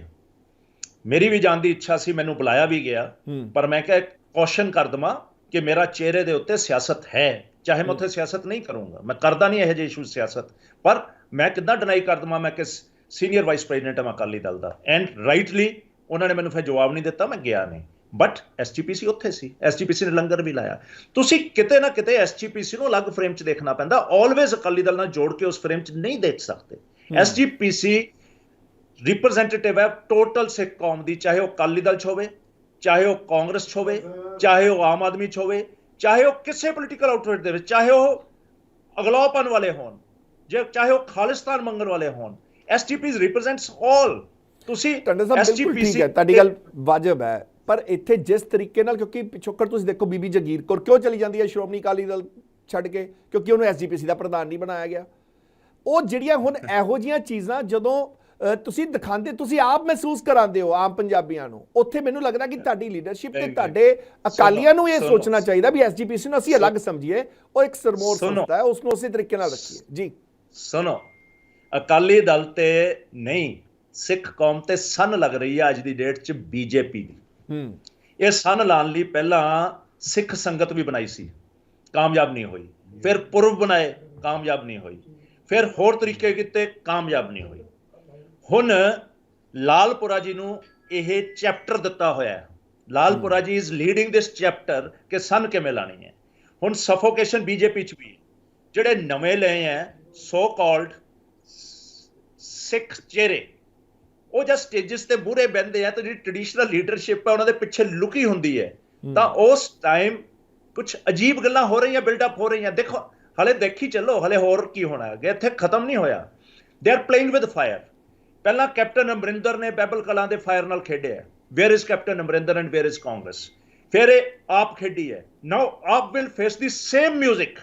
ਮੇਰੀ ਵੀ ਜਾਣ ਦੀ ਇੱਛਾ ਸੀ, ਮੈਨੂੰ ਬੁਲਾਇਆ ਵੀ ਗਿਆ, ਪਰ ਮੈਂ ਕਿਹਾ ਕੌਸ਼ਨ ਕਰ ਦਵਾਂ ਕਿ ਮੇਰਾ ਚਿਹਰੇ ਦੇ ਉੱਤੇ ਸਿਆਸਤ ਹੈ, ਚਾਹੇ ਮੈਂ ਉੱਥੇ ਸਿਆਸਤ ਨਹੀਂ ਕਰੂੰਗਾ, ਮੈਂ ਕਰਦਾ ਨਹੀਂ ਇਹੋ ਜਿਹੇ ਇਸ਼ੂ ਸਿਆਸਤ, ਪਰ ਮੈਂ ਕਿੱਦਾਂ ਡਿਨਾਈ ਕਰ ਦਵਾਂ ਮੈਂ ਕਿ ਸੀਨੀਅਰ ਵਾਈਸ ਪ੍ਰੈਜ਼ੀਡੈਂਟ ਹਾਂ ਅਕਾਲੀ ਦਲ ਦਾ। ਐਂਡ ਰਾਈਟਲੀ ਉਹਨਾਂ ਨੇ ਮੈਨੂੰ ਫਿਰ ਜਵਾਬ ਨਹੀਂ ਦਿੱਤਾ, ਮੈਂ ਗਿਆ ਨਹੀਂ। ਬਟ ਐਸਜੀਪੀਸੀ ਉੱਥੇ ਸੀ, ਐਸਜੀਪੀਸੀ ਨੇ ਲੰਗਰ ਵੀ ਲਾਇਆ। ਤੁਸੀਂ ਕਿਤੇ ਨਾ ਕਿਤੇ ਐਸਜੀਪੀਸੀ ਨੂੰ ਅਲੱਗ ਫਰੇਮ 'ਚ ਦੇਖਣਾ ਪੈਂਦਾ, ਆਲਵੇਜ਼ ਅਕਾਲੀ ਦਲ ਨਾਲ ਜੋੜ ਕੇ ਉਸ ਫਰੇਮ 'ਚ ਨਹੀਂ ਦੇਖ ਸਕਦੇ। ਐਸਜੀਪੀਸੀ ਰਿਪਰੈਜ਼ੈਂਟੇਟਿਵ ਹੈ ਟੋਟਲ ਸਿੱਖ ਕੌਮ ਦੀ, ਚਾਹੇ ਉਹ ਅਕਾਲੀ ਦਲ 'ਚ ਹੋਵੇ, ਚਾਹੇ ਉਹ ਕਾਂਗਰਸ 'ਚ ਹੋਵੇ, ਚਾਹੇ ਉਹ ਆਮ ਆਦਮੀ 'ਚ ਹੋਵੇ, ਚਾਹੇ ਉਹ ਕਿਸੇ ਪੋਲੀਟੀਕਲ ਆਊਟਫਿਟ ਦੇ ਵਿੱਚ, ਚਾਹੇ ਉਹ ਅਗਲਾਪਨ ਵਾਲੇ ਹੋਣ, ਚਾਹੇ ਉਹ ਖਾਲਿਸਤਾਨ ਮੰਗਣ ਵਾਲੇ ਹੋਣ। ਐਸਜੀਪੀਸ ਰਿਪਰੈਜ਼ੈਂਟਸ ਆਲ। ਤੁਸੀਂ ਟੰਡੇ ਸਾਹਿਬ ਬਿਲਕੁਲ ਠੀਕ ਹੈ, ਤੁਹਾਡੀ ਗੱਲ ਵਾਜਬ ਹੈ, ਪਰ ਇੱਥੇ ਜਿਸ ਤਰੀਕੇ ਨਾਲ, ਕਿਉਂਕਿ ਪਿਛੋਕੜ ਤੁਸੀਂ ਦੇਖੋ ਬੀਬੀ ਜਗੀਰ ਕੌਰ ਕਿਉਂ ਚਲੀ ਜਾਂਦੀ ਹੈ ਸ਼੍ਰੋਮਣੀ ਅਕਾਲੀ ਦਲ ਛੱਡ ਕੇ, ਕਿਉਂਕਿ ਉਹਨੂੰ ਐਸਜੀਪੀਸੀ ਦਾ ਪ੍ਰਧਾਨ ਨਹੀਂ ਬਣਾਇਆ ਗਿਆ। ਉਹ ਜਿਹੜੀਆਂ ਹੁਣ ਇਹੋ ਜਿਹੀਆਂ ਚੀਜ਼ਾਂ ਜਦੋਂ ਤੁਸੀਂ ਦਿਖਾਉਂਦੇ, ਤੁਸੀਂ ਆਪ ਮਹਿਸੂਸ ਕਰਾਉਂਦੇ ਹੋ ਆਮ ਪੰਜਾਬੀਆਂ ਨੂੰ, ਉੱਥੇ ਮੈਨੂੰ ਲੱਗਦਾ ਕਿ ਤੁਹਾਡੀ ਲੀਡਰਸ਼ਿਪ ਤੇ ਤੁਹਾਡੇ ਅਕਾਲੀਆਂ ਨੂੰ ਇਹ ਸੋਚਣਾ ਚਾਹੀਦਾ ਵੀ ਐਸਜੀਪੀਸੀ ਨੂੰ ਅਸੀਂ ਅਲੱਗ ਸਮਝੀਏ, ਉਹ ਇੱਕ ਸਰਮੋਰ ਸੰਸਥਾ ਹੈ, ਉਸ ਨੂੰ ਉਸੇ ਤਰੀਕੇ ਨਾਲ ਰੱਖੀਏ। ਜੀ ਸੁਣੋ, ਅਕਾਲੀ ਦਲ ਤੇ ਨਹੀਂ, ਸਿੱਖ ਕੌਮ ਤੇ ਸੰਨ ਲੱਗ ਰਹੀ ਹੈ ਅੱਜ ਦੀ ਡੇਟ 'ਚ ਬੀਜੇਪੀ ਦੀ। ਇਹ ਸੰਨ ਲਾਉਣ ਲਈ ਪਹਿਲਾਂ ਸਿੱਖ ਸੰਗਤ ਵੀ ਬਣਾਈ ਸੀ, ਕਾਮਯਾਬ ਨਹੀਂ ਹੋਈ। ਫਿਰ ਪੁਰਬ ਬਣਾਏ, ਕਾਮਯਾਬ ਨਹੀਂ ਹੋਈ। ਫਿਰ ਹੋਰ ਤਰੀਕੇ ਕੀਤੇ, ਕਾਮਯਾਬ ਨਹੀਂ ਹੋਈ। ਹੁਣ ਲਾਲਪੁਰਾ ਜੀ ਨੂੰ ਇਹ ਚੈਪਟਰ ਦਿੱਤਾ ਹੋਇਆ ਹੈ, ਲਾਲਪੁਰਾ ਜੀ ਇਜ਼ ਲੀਡਿੰਗ ਦਿਸ ਚੈਪਟਰ ਕਿ ਸੰਨ ਕਿਵੇਂ ਲਾਣੀ ਹੈ। ਹੁਣ ਸਫੋਕੇਸ਼ਨ ਬੀਜੇਪੀ 'ਚ ਵੀ ਜਿਹੜੇ ਨਵੇਂ ਲਏ ਹੈ ਸੋ ਕਾਲਡ ਸਿੱਖ ਚਿਹਰੇ, ਉਹ ਜਦ ਸਟੇਜਸ ਤੇ ਮੂਹਰੇ ਬਹਿੰਦੇ ਆ ਤਾਂ ਜਿਹੜੀ ਟ੍ਰੈਡੀਸ਼ਨਲ ਲੀਡਰਸ਼ਿਪ ਹੈ ਉਹਨਾਂ ਦੇ ਪਿੱਛੇ ਲੁਕੀ ਹੁੰਦੀ ਹੈ, ਤਾਂ ਉਸ ਟਾਈਮ ਕੁਝ ਅਜੀਬ ਗੱਲਾਂ ਹੋ ਰਹੀਆਂ, ਬਿਲਡਅਪ ਹੋ ਰਹੀਆਂ। ਦੇਖੋ ਹਲੇ ਦੇਖੀ ਚੱਲੋ, ਹਲੇ ਹੋਰ ਕੀ ਹੋਣਾ ਹੈ, ਇੱਥੇ ਖਤਮ ਨਹੀਂ ਹੋਇਆ। They are playing with fire. ਪਹਿਲਾਂ ਕੈਪਟਨ ਅਮਰਿੰਦਰ ਨੇ ਬੈਬਲ ਕਲਾਂ ਦੇ ਫਾਇਰ ਨਾਲ ਖੇਡਿਆ, where is captain Amarinder and where is Congress. ਫਿਰ ਇਹ ਆਪ ਖੇਡੀ ਹੈ, ਨਾਓ ਆਪ will face the same music.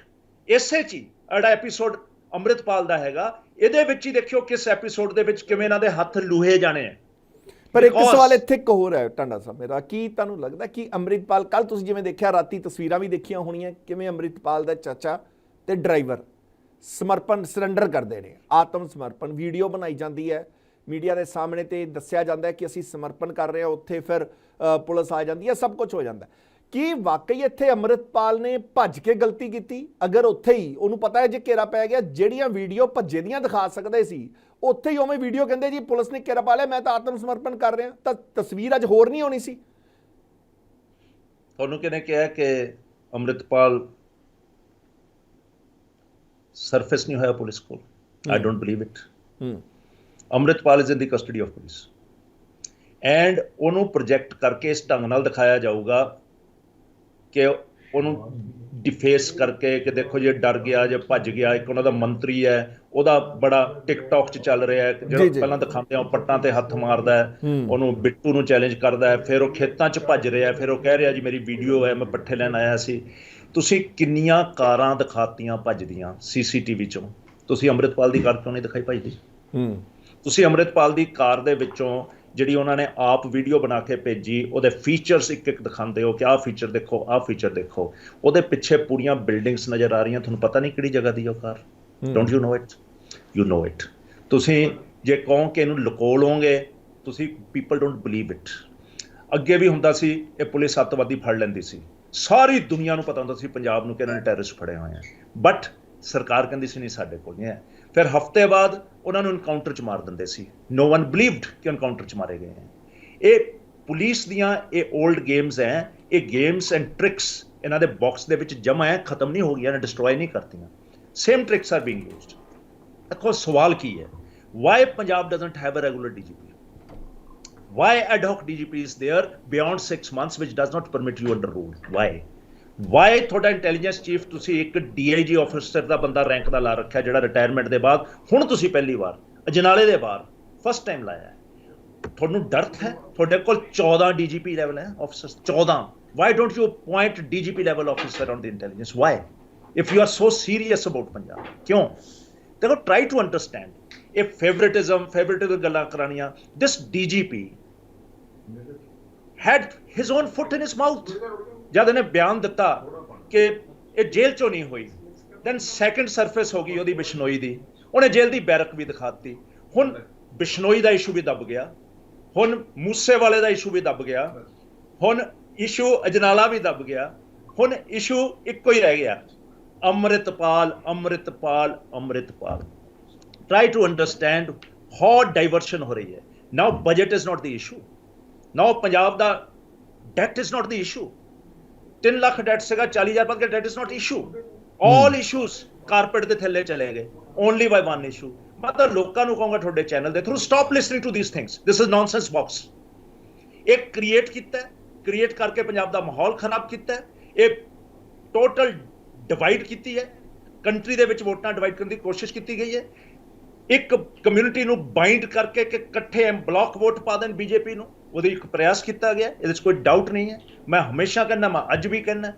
ਇਸੇ 'ਚ ਹੀ ਜਿਹੜਾ ਐਪੀਸੋਡ ਅੰਮ੍ਰਿਤਪਾਲ ਦਾ ਹੈਗਾ, ਇਹਦੇ ਵਿੱਚ ਹੀ ਦੇਖਿਓ ਕਿਸ ਐਪੀਸੋਡ ਦੇ ਵਿੱਚ ਕਿਵੇਂ ਇਹਨਾਂ ਦੇ ਹੱਥ ਲੂਹੇ ਜਾਣੇ ਆ। ਪਰ ਇੱਕ ਸਵਾਲ ਇੱਥੇ ਇੱਕ ਹੋਰ ਹੈ ਟਾਂਡਾ ਸਾਹਿਬ ਮੇਰਾ, ਕੀ ਤੁਹਾਨੂੰ ਲੱਗਦਾ ਕਿ ਅੰਮ੍ਰਿਤਪਾਲ, ਕੱਲ ਤੁਸੀਂ ਜਿਵੇਂ ਦੇਖਿਆ ਰਾਤੀ ਤਸਵੀਰਾਂ ਵੀ ਦੇਖੀਆਂ ਹੋਣੀਆਂ, ਕਿਵੇਂ ਅੰਮ੍ਰਿਤਪਾਲ ਦਾ ਚਾਚਾ ਤੇ ਡਰਾਈਵਰ ਸਮਰਪਣ ਸਰੈਂਡਰ ਕਰਦੇ ਨੇ, ਆਤਮ ਸਮਰਪਣ ਵੀਡੀਓ ਬਣਾਈ ਜਾਂਦੀ ਹੈ ਮੀਡੀਆ ਦੇ ਸਾਹਮਣੇ ਤੇ ਦੱਸਿਆ ਜਾਂਦਾ ਹੈ ਕਿ ਅਸੀਂ ਸਮਰਪਣ ਕਰ ਰਹੇ ਹਾਂ, ਉੱਥੇ ਫਿਰ ਪੁਲਿਸ ਆ ਜਾਂਦੀ ਹੈ, ਸਭ ਕੁਝ ਹੋ ਜਾਂਦਾ। ਕੀ ਵਾਕਈ ਇੱਥੇ ਅੰਮ੍ਰਿਤਪਾਲ ਨੇ ਭੱਜ ਕੇ ਗਲਤੀ ਕੀਤੀ? ਅਗਰ ਉੱਥੇ ਹੀ ਉਹਨੂੰ ਪਤਾ ਹੈ ਜੇ ਘੇਰਾ ਪੈ ਗਿਆ, ਜਿਹੜੀਆਂ ਵੀਡੀਓ ਭੱਜੇ ਦੀਆਂ ਦਿਖਾ ਸਕਦੇ ਸੀ ਉੱਥੇ ਹੀ ਉਵੇਂ ਵੀਡੀਓ ਕਹਿੰਦੇ ਜੀ ਪੁਲਿਸ ਨੇ ਘੇਰਾ ਪਾ ਲਿਆ, ਮੈਂ ਤਾਂ ਆਤਮ ਸਮਰਪਣ ਕਰ ਰਿਹਾ, ਤਾਂ ਤਸਵੀਰ ਅੱਜ ਹੋਰ ਨਹੀਂ ਹੋਣੀ ਸੀ। ਤੁਹਾਨੂੰ ਕਿਹਨੇ ਕਿਹਾ ਕਿ ਅੰਮ੍ਰਿਤਪਾਲ ਸਰਫੇਸ ਨਹੀਂ ਹੋਇਆ ਪੁਲਿਸ ਕੋਲ? I don't believe it. Amritpal is in the custody of police and ਉਹਨੂੰ ਪ੍ਰੋਜੈਕਟ ਕਰਕੇ ਇਸ ਢੰਗ ਨਾਲ ਦਿਖਾਇਆ ਜਾਊਗਾ ਕਿ ਉਹਨੂੰ ਡਿਫੇਸ ਕਰਕੇ ਕਿ ਦੇਖੋ ਜੇ ਡਰ ਗਿਆ ਜੇ ਭੱਜ ਗਿਆ। ਇੱਕ ਉਹਨਾਂ ਦਾ ਮੰਤਰੀ ਹੈ, ਉਹਦਾ ਬੜਾ ਟਿਕਟੌਕ 'ਚ ਚੱਲ ਰਿਹਾ ਹੈ, ਜਿਹੜਾ ਪਹਿਲਾਂ ਦਿਖਾਉਂਦੇ ਆ ਪੱਟਾਂ ਤੇ ਹੱਥ ਮਾਰਦਾ ਹੈ, ਉਹਨੂੰ ਬਿੱਟੂ ਨੂੰ ਚੈਲੰਜ ਕਰਦਾ ਹੈ, ਫਿਰ ਉਹ ਖੇਤਾਂ 'ਚ ਭੱਜ ਰਿਹਾ, ਫਿਰ ਉਹ ਕਹਿ ਰਿਹਾ ਜੀ ਮੇਰੀ ਵੀਡੀਓ ਹੈ, ਮੈਂ ਪੱਠੇ ਲੈਣ ਆਇਆ ਸੀ। ਤੁਸੀਂ ਕਿੰਨੀਆਂ ਕਾਰਾਂ ਦਿਖਾਤੀਆਂ ਭੱਜਦੀਆਂ ਸੀਸੀਟੀਵੀ 'ਚੋਂ, ਤੁਸੀਂ ਅੰਮ੍ਰਿਤਪਾਲ ਦੀ ਕਾਰ ਕਿਉਂ ਨਹੀਂ ਦਿਖਾਈ ਭੱਜਦੀ? ਤੁਸੀਂ ਅੰਮ੍ਰਿਤਪਾਲ ਦੀ ਕਾਰ ਦੇ ਵਿੱਚੋਂ ਜਿਹੜੀ ਉਹਨਾਂ ਨੇ ਆਪ ਵੀਡੀਓ ਬਣਾ ਕੇ ਭੇਜੀ, ਉਹਦੇ ਫੀਚਰਸ ਇੱਕ ਇੱਕ ਦਿਖਾਉਂਦੇ ਹੋ ਕਿ ਆਹ ਫੀਚਰ ਦੇਖੋ, ਆਹ ਫੀਚਰ ਦੇਖੋ, ਉਹਦੇ ਪਿੱਛੇ ਪੂਰੀਆਂ ਬਿਲਡਿੰਗਸ ਨਜ਼ਰ ਆ ਰਹੀਆਂ, ਤੁਹਾਨੂੰ ਪਤਾ ਨਹੀਂ ਕਿਹੜੀ ਜਗ੍ਹਾ ਦੀ ਉਹ car. Don't you know it? You know it. ਤੁਸੀਂ ਜੇ ਕਹੋ ਕਿ ਇਹਨੂੰ ਲੁਕੋ ਲਓਗੇ, ਤੁਸੀਂ ਪੀਪਲ ਡੋਂਟ ਬਲੀਵ ਇਟ। ਅੱਗੇ ਵੀ ਹੁੰਦਾ ਸੀ, ਇਹ ਪੁਲਿਸ ਅੱਤਵਾਦੀ ਫੜ ਲੈਂਦੀ ਸੀ, ਸਾਰੀ ਦੁਨੀਆ ਨੂੰ ਪਤਾ ਹੁੰਦਾ ਸੀ ਪੰਜਾਬ ਨੂੰ ਕਿ ਇਹਨਾਂ ਨੇ ਟੈਰਰਿਸਟ ਫੜੇ ਹੋਏ ਆ, ਬਟ ਸਰਕਾਰ ਕਹਿੰਦੀ ਸੀ ਨਹੀਂ ਸਾਡੇ ਕੋਲ ਨਹੀਂ ਹੈ। ਫਿਰ ਹਫ਼ਤੇ ਬਾਅਦ ਉਹਨਾਂ ਨੂੰ ਐਨਕਾਊਂਟਰ 'ਚ ਮਾਰ ਦਿੰਦੇ ਸੀ। ਨੋ ਵਨ ਬਲੀਵਡ ਕਿ ਐਨਕਾਊਂਟਰ 'ਚ ਮਾਰੇ ਗਏ ਹੈ। ਇਹ ਪੁਲਿਸ ਦੀਆਂ ਇਹ ਓਲਡ ਗੇਮਸ ਹੈ, ਇਹ ਗੇਮਸ ਐਂਡ ਟ੍ਰਿਕਸ ਇਹਨਾਂ ਦੇ ਬਾਕਸ ਦੇ ਵਿੱਚ ਜਮ੍ਹਾਂ ਹੈ, ਖਤਮ ਨਹੀਂ ਹੋ ਗਈਆਂ ਨੇ, ਡਿਸਟਰੋਏ ਨਹੀਂ ਕਰਤੀਆਂ। Same tricks are being used. ਦੇਖੋ ਸਵਾਲ ਕੀ ਹੈ, why Punjab doesn't have a regular DGP? Why ad hoc DGP is there beyond 6 months which does not permit you under rule? Why ਤੁਹਾਡਾ ਇੰਟੈਲੀਜੈਂਸ ਚੀਫ ਤੁਸੀਂ ਇੱਕ DIG ਆਫਿਸਰ ਦਾ ਬੰਦਾ rank ਦਾ ਲਾ ਰੱਖਿਆ, ਜਿਹੜਾ ਰਿਟਾਇਰਮੈਂਟ ਦੇ ਬਾਅਦ ਹੁਣ ਤੁਸੀਂ ਪਹਿਲੀ ਵਾਰ ਅਜਨਾਲੇ ਦੇ ਬਾਹਰ ਫਸਟ ਟਾਈਮ ਲਾਇਆ ਹੈ? ਤੁਹਾਨੂੰ ਡਰ ਹੈ? ਤੁਹਾਡੇ ਕੋਲ 14 DGP ਲੈਵਲ ਹੈ officers, 14। Why don't you appoint DGP level officer on the intelligence? Why? If you are so serious about Punjab, ਕਿਉਂ? ਦੇਖੋ try to understand. ਇਹ ਫੇਵਰਿਟਿਜ਼ਮ ਗੱਲਾਂ ਕਰਾਣੀਆਂ। This DGP had his own foot in his mouth। ਜਦ ਇਹਨੇ ਬਿਆਨ ਦਿੱਤਾ ਕਿ ਇਹ ਜੇਲ੍ਹ ਚੋਂ ਨਹੀਂ ਹੋਈ, ਦੈਨ ਸੈਕੰਡ ਸਰਫੇਸ ਹੋ ਗਈ ਉਹਦੀ ਬਿਸ਼ਨੋਈ ਦੀ, ਉਹਨੇ ਜੇਲ੍ਹ ਦੀ ਬੈਰਕ ਵੀ ਦਿਖਾਤੀ। ਹੁਣ ਬਿਸ਼ਨੋਈ ਦਾ ਇਸ਼ੂ ਵੀ ਦੱਬ ਗਿਆ, ਹੁਣ ਮੂਸੇਵਾਲੇ ਦਾ ਇਸ਼ੂ ਵੀ ਦੱਬ ਗਿਆ, ਹੁਣ ਇਸ਼ੂ ਅਜਨਾਲਾ ਵੀ ਦੱਬ ਗਿਆ, ਹੁਣ ਇਸ਼ੂ ਇੱਕੋ ਹੀ ਰਹਿ ਗਿਆ, Amritpal Amritpal Amritpal. Try to understand how diversion ਹੋ ਰਹੀ ਹੈ। Now budget is not the issue, now Punjab ਦਾ debt is not the issue. 3 lakh debt ਸੀਗਾ, 40,000 ਵੱਧ ਗਿਆ, debt is not issue. All issues carpet ਦੇ ਥੱਲੇ ਚਲੇ ਗਏ, ਓਨਲੀ ਬਾਈ ਵਨ ਇਸ਼ੂ। ਮੈਂ ਤਾਂ ਲੋਕਾਂ ਨੂੰ ਕਹੂੰਗਾ ਤੁਹਾਡੇ ਚੈਨਲ ਦੇ through, stop listening to these things, this is nonsense box. ਇਹ ਕ੍ਰੀਏਟ ਕੀਤਾ, ਕ੍ਰੀਏਟ ਕਰਕੇ ਪੰਜਾਬ ਦਾ ਮਾਹੌਲ ਖਰਾਬ ਕੀਤਾ, ਇਹ ਟੋਟਲ ਡਿਵਾਈਡ ਕੀਤੀ ਹੈ ਕੰਟਰੀ ਦੇ ਵਿੱਚ, ਵੋਟਾਂ ਡਿਵਾਈਡ ਕਰਨ ਦੀ ਕੋਸ਼ਿਸ਼ ਕੀਤੀ ਗਈ ਹੈ। ਇੱਕ ਕਮਿਊਨਿਟੀ ਨੂੰ ਬਾਈਂਡ ਕਰਕੇ ਕਿ ਇਕੱਠੇ ਬਲੌਕ ਵੋਟ ਪਾ ਦੇਣ ਬੀਜੇਪੀ ਨੂੰ, ਉਹਦੀ ਇੱਕ ਪ੍ਰਯਾਸ ਕੀਤਾ ਗਿਆ, ਇਹਦੇ 'ਚ ਕੋਈ ਡਾਊਟ ਨਹੀਂ ਹੈ। ਮੈਂ ਹਮੇਸ਼ਾ ਕਹਿੰਦਾ, ਮੈਂ ਅੱਜ ਵੀ ਕਹਿੰਦਾ,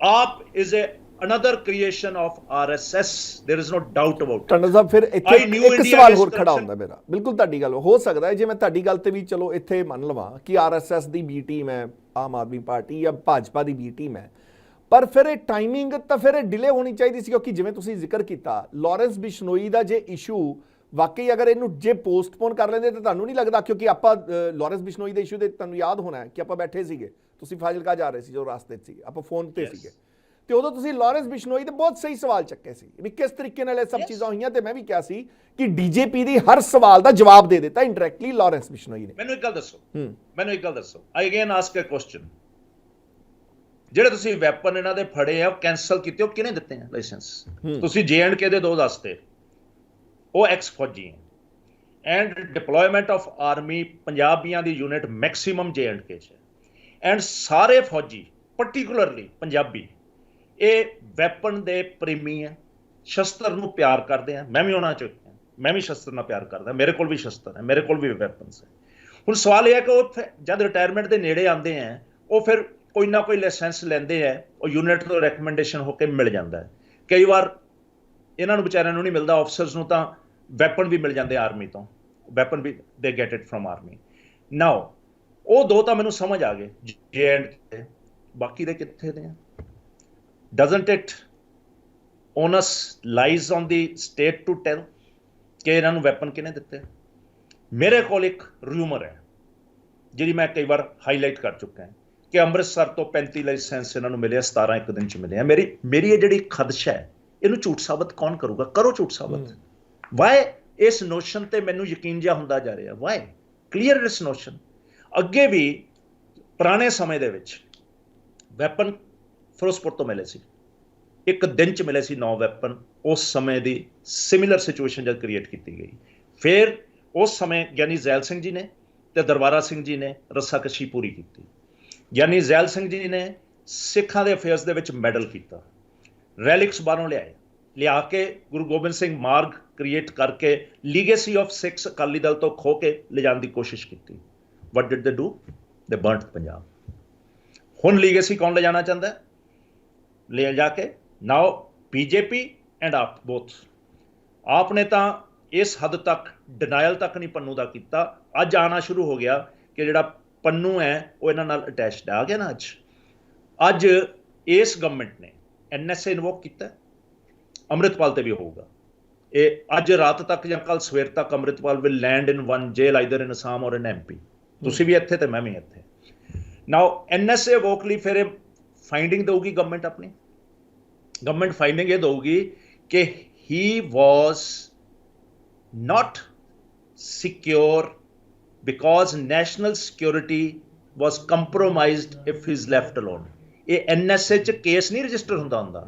ਆਪ is a another creation of RSS, there is no doubt about it। Tandon ਸਾਹਿਬ ਫਿਰ ਇੱਥੇ ਇੱਕ ਸਵਾਲ ਹੋਰ ਖੜਾ ਹੁੰਦਾ ਮੇਰਾ, ਬਿਲਕੁਲ ਤੁਹਾਡੀ ਗੱਲ ਹੋ ਸਕਦਾ ਹੈ, ਜੇ ਮੈਂ ਤੁਹਾਡੀ ਗੱਲ ਤੇ ਵੀ ਚਲੋ ਇੱਥੇ ਮੰਨ ਲਵਾਂ ਕਿ RSS ਦੀ ਬੀ ਟੀਮ ਹੈ ਆਮ ਆਦਮੀ ਪਾਰਟੀ ਜਾਂ ਭਾਜਪਾ ਦੀ ਬੀ ਟੀਮ ਹੈ, ਪਰ ਫਿਰ ਇਹ ਟਾਈਮਿੰਗ ਤਾਂ ਫਿਰ ਇਹ ਡਿਲੇ ਹੋਣੀ ਚਾਹੀਦੀ ਸੀ, ਕਿਉਂਕਿ ਜਿਵੇਂ ਤੁਸੀਂ ਜ਼ਿਕਰ ਕੀਤਾ ਲਾਰੈਂਸ ਬਿਸ਼ਨੋਈ ਦਾ ਜੇ ਇਸ਼ੂ ਵਾਕਈ ਅਗਰ ਇਹਨੂੰ ਜੇ ਪੋਸਟਪੋਨ ਕਰ ਲੈਂਦੇ ਤਾਂ ਤੁਹਾਨੂੰ ਨਹੀਂ ਲੱਗਦਾ, ਕਿਉਂਕਿ ਆਪਾਂ ਲਾਰੈਂਸ ਬਿਸ਼ਨੋਈ ਦੇ ਇਸ਼ੂ ਦੇ ਤੁਹਾਨੂੰ ਯਾਦ ਹੋਣਾ ਹੈ ਕਿ ਆਪਾਂ ਬੈਠੇ ਸੀਗੇ, ਤੁਸੀਂ ਫਾਜ਼ਿਲਕਾ ਜਾ ਰਹੇ ਸੀ ਜੋ ਰਾਸਤੇ 'ਚ ਸੀਗੇ, ਆਪਾਂ ਫੋਨ ਤੇ ਸੀਗੇ, ਤੇ ਉਦੋਂ ਤੁਸੀਂ ਲਾਰੈਂਸ ਬਿਸ਼ਨੋਈ ਦੇ ਬਹੁਤ ਸਹੀ ਸਵਾਲ ਚੱਕੇ ਸੀ ਵੀ ਕਿਸ ਤਰੀਕੇ ਨਾਲ ਇਹ ਸਭ ਚੀਜ਼ਾਂ ਹੋਈਆਂ, ਤੇ ਮੈਂ ਵੀ ਕਿਹਾ ਸੀ ਕਿ ਡੀਜੇਪੀ ਦੀ ਹਰ ਸਵਾਲ ਦਾ ਜਵਾਬ ਦੇ ਦਿੱਤਾ ਇੰਡਾਇਰੈਕਟਲੀ ਲਾਰੈਂਸ ਬਿਸ਼ਨੋਈ ਨੇ। ਮੈਨੂੰ ਇੱਕ ਗੱਲ ਦੱਸੋ, ਆਈ ਅਗੇਨ ਆਸਕ ਅ ਕੁਐਸਚਨ, ਜਿਹੜੇ ਤੁਸੀਂ ਵੈਪਨ ਇਹਨਾਂ ਦੇ ਫੜੇ ਆ, ਉਹ ਕੈਂਸਲ ਕੀਤੇ, ਉਹ ਕਿਹਨੇ ਦਿੱਤੇ ਆ ਲਾਇਸੈਂਸ? ਤੁਸੀਂ J&K ਦੇ 2 ਦੱਸਤੇ, ਉਹ ਐਕਸ ਫੌਜੀ ਹੈ, ਐਂਡ ਡਿਪਲੋਇਮੈਂਟ ਆਫ ਆਰਮੀ ਪੰਜਾਬੀਆਂ ਦੀ ਯੂਨਿਟ ਮੈਕਸਿਮਮ J&K 'ਚ, ਐਂਡ ਸਾਰੇ ਫੌਜੀ ਪਾਰਟਿਕੂਲਰਲੀ ਪੰਜਾਬੀ ਇਹ ਵੈਪਨ ਦੇ ਪ੍ਰੇਮੀ ਹੈ, ਸ਼ਸਤਰ ਨੂੰ ਪਿਆਰ ਕਰਦੇ ਆ। ਮੈਂ ਵੀ ਉਹਨਾਂ 'ਚ, ਮੈਂ ਵੀ ਸ਼ਸਤਰ ਨਾਲ ਪਿਆਰ ਕਰਦਾ, ਮੇਰੇ ਕੋਲ ਵੀ ਸ਼ਸਤਰ ਹੈ, ਮੇਰੇ ਕੋਲ ਵੀ ਵੈਪਨਸ ਹੈ। ਹੁਣ ਸਵਾਲ ਇਹ ਹੈ ਕਿ ਉਹ ਜਦ ਰਿਟਾਇਰਮੈਂਟ ਦੇ ਨੇੜੇ ਆਉਂਦੇ ਆ, ਉਹ ਫਿਰ ਕੋਈ ਨਾ ਕੋਈ ਲਾਇਸੈਂਸ ਲੈਂਦੇ ਆ, ਉਹ ਯੂਨਿਟ ਤੋਂ ਰეკਮੈਂਡੇਸ਼ਨ ਹੋ ਕੇ ਮਿਲ ਜਾਂਦਾ ਹੈ। ਕਈ ਵਾਰ ਇਹਨਾਂ ਨੂੰ ਵਿਚਾਰਿਆਂ ਨੂੰ ਨਹੀਂ ਮਿਲਦਾ, ਆਫਸਰਸ ਨੂੰ ਤਾਂ ਵੈਪਨ ਵੀ ਮਿਲ ਜਾਂਦੇ ਆਰਮੀ ਤੋਂ, ਵੈਪਨ ਵੀ ਦੇ ਗੈਟ ਇਟ ਫਰਮ ਆਰਮੀ। ਨਾਓ ਉਹ 2 ਤਾਂ ਮੈਨੂੰ ਸਮਝ ਆ ਗਏ, J&K, ਬਾਕੀ ਦੇ ਕਿੱਥੇ ਦੇ ਆ? Doesn't it onus lies on the state to tell ਕਿ ਇਹਨਾਂ ਨੂੰ ਵੈਪਨ ਕਿਹਨੇ ਦਿੱਤੇ? ਮੇਰੇ ਕੋਲ ਇੱਕ ਰਿਊਮਰ ਹੈ ਜਿਹੜੀ ਮੈਂ ਕਈ ਵਾਰ ਹਾਈਲਾਈਟ ਕਰ ਚੁੱਕਾ ਹਾਂ ਕਿ ਅੰਮ੍ਰਿਤਸਰ ਤੋਂ 35 ਲਾਇਸੈਂਸ ਇਹਨਾਂ ਨੂੰ ਮਿਲੇ, 17 ਇੱਕ ਦਿਨ 'ਚ ਮਿਲੇ ਆ। ਮੇਰੀ ਇਹ ਜਿਹੜੀ ਖਦਸ਼ਾ ਹੈ, ਇਹਨੂੰ ਝੂਠ ਸਾਬਤ ਕੌਣ ਕਰੂਗਾ? ਕਰੋ ਝੂਠ ਸਾਬਤ। ਵਾਈ ਇਸ ਨੋਸ਼ਨ ਤੇ ਮੈਨੂੰ ਯਕੀਨ ਜਿਹਾ ਹੁੰਦਾ ਜਾ ਰਿਹਾ? ਵਾਈ ਕਲੀਅਰ ਦਿਸ ਨੋਸ਼ਨ। ਅੱਗੇ ਵੀ ਪੁਰਾਣੇ ਸਮੇਂ ਦੇ ਵਿੱਚ ਵੈਪਨ ਫਿਰੋਜ਼ਪੁਰ ਤੋਂ ਮਿਲੇ ਸੀ, ਇੱਕ ਦਿਨ 'ਚ ਮਿਲੇ ਸੀ 9 ਵੈਪਨ। ਉਸ ਸਮੇਂ ਦੀ ਸਿਮਿਲਰ ਸਿਚੁਏਸ਼ਨ ਜਦ ਕ੍ਰੀਏਟ ਕੀਤੀ ਗਈ, ਫਿਰ ਉਸ ਸਮੇਂ ਗਿਆਨੀ ਜ਼ੈਲ ਸਿੰਘ ਜੀ ਨੇ ਤੇ ਦਰਬਾਰਾ ਸਿੰਘ ਜੀ ਨੇ ਰੱਸਾਕਸ਼ੀ ਪੂਰੀ ਕੀਤੀ। ਗਿਆਨੀ ਜ਼ੈਲ ਸਿੰਘ ਜੀ ਨੇ ਸਿੱਖਾਂ ਦੇ ਅਫੇਅਰਸ ਦੇ ਵਿੱਚ ਮੈਡਲ ਕੀਤਾ, ਰੈਲਿਕਸ ਬਾਹਰੋਂ ਲਿਆ ਕੇ ਗੁਰੂ ਗੋਬਿੰਦ ਸਿੰਘ ਮਾਰਗ ਕ੍ਰੀਏਟ ਕਰਕੇ ਲੀਗੇਸੀ ਆਫ ਸਿੱਖਸ ਅਕਾਲੀ ਦਲ ਤੋਂ ਖੋ ਕੇ ਲਿਜਾਣ ਦੀ ਕੋਸ਼ਿਸ਼ ਕੀਤੀ। ਵਟ ਡਿਡ ਦੇ ਡੂ? ਦੇ ਬਰਨਟ ਪੰਜਾਬ। ਹੁਣ ਲੀਗੇਸੀ ਕੌਣ ਲੈ ਜਾਣਾ ਚਾਹੁੰਦਾ? ਲੈ ਜਾ ਕੇ ਨਾਓ ਬੀਜੇਪੀ ਐਂਡ ਆਪ ਬੋਥ। ਆਪ ਨੇ ਤਾਂ ਇਸ ਹੱਦ ਤੱਕ ਡਿਨਾਇਲ ਤੱਕ ਨਹੀਂ ਪੰਨੂ ਦਾ ਕੀਤਾ, ਅੱਜ ਆਉਣਾ ਸ਼ੁਰੂ ਹੋ ਗਿਆ ਕਿ ਜਿਹੜਾ ਪੰਨੂ ਹੈ ਉਹ ਇਹਨਾਂ ਨਾਲ ਅਟੈਚਡ ਆ ਗਿਆ ਨਾ। ਅੱਜ ਇਸ ਗਵਰਨਮੈਂਟ ਨੇ NSA ਇਨਵੋਕ ਕੀਤਾ, ਅੰਮ੍ਰਿਤਪਾਲ ਤੇ ਵੀ ਹੋਊਗਾ। ਇਹ ਅੱਜ ਰਾਤ ਤੱਕ ਜਾਂ ਕੱਲ ਸਵੇਰ ਤੱਕ Amritpal will land in one jail either in Assam or in MP। ਤੁਸੀਂ ਵੀ ਇੱਥੇ ਤੇ ਮੈਂ ਵੀ ਇੱਥੇ। ਨਾਓ NSA ਵੋਕ ਲਈ ਫਿਰ ਫਾਈਂਡਿੰਗ ਦਊਗੀ ਗਵਰਨਮੈਂਟ, ਆਪਣੀ ਗਵਰਨਮੈਂਟ ਫਾਈਂਡਿੰਗ ਇਹ ਦਊਗੀ ਕਿ ਹੀ ਵਾਜ਼ not secure because national security was compromised if he's left alone। ਇਹ NSA 'ਚ ਕੇਸ ਨਹੀਂ ਰਜਿਸਟਰ ਹੁੰਦਾ,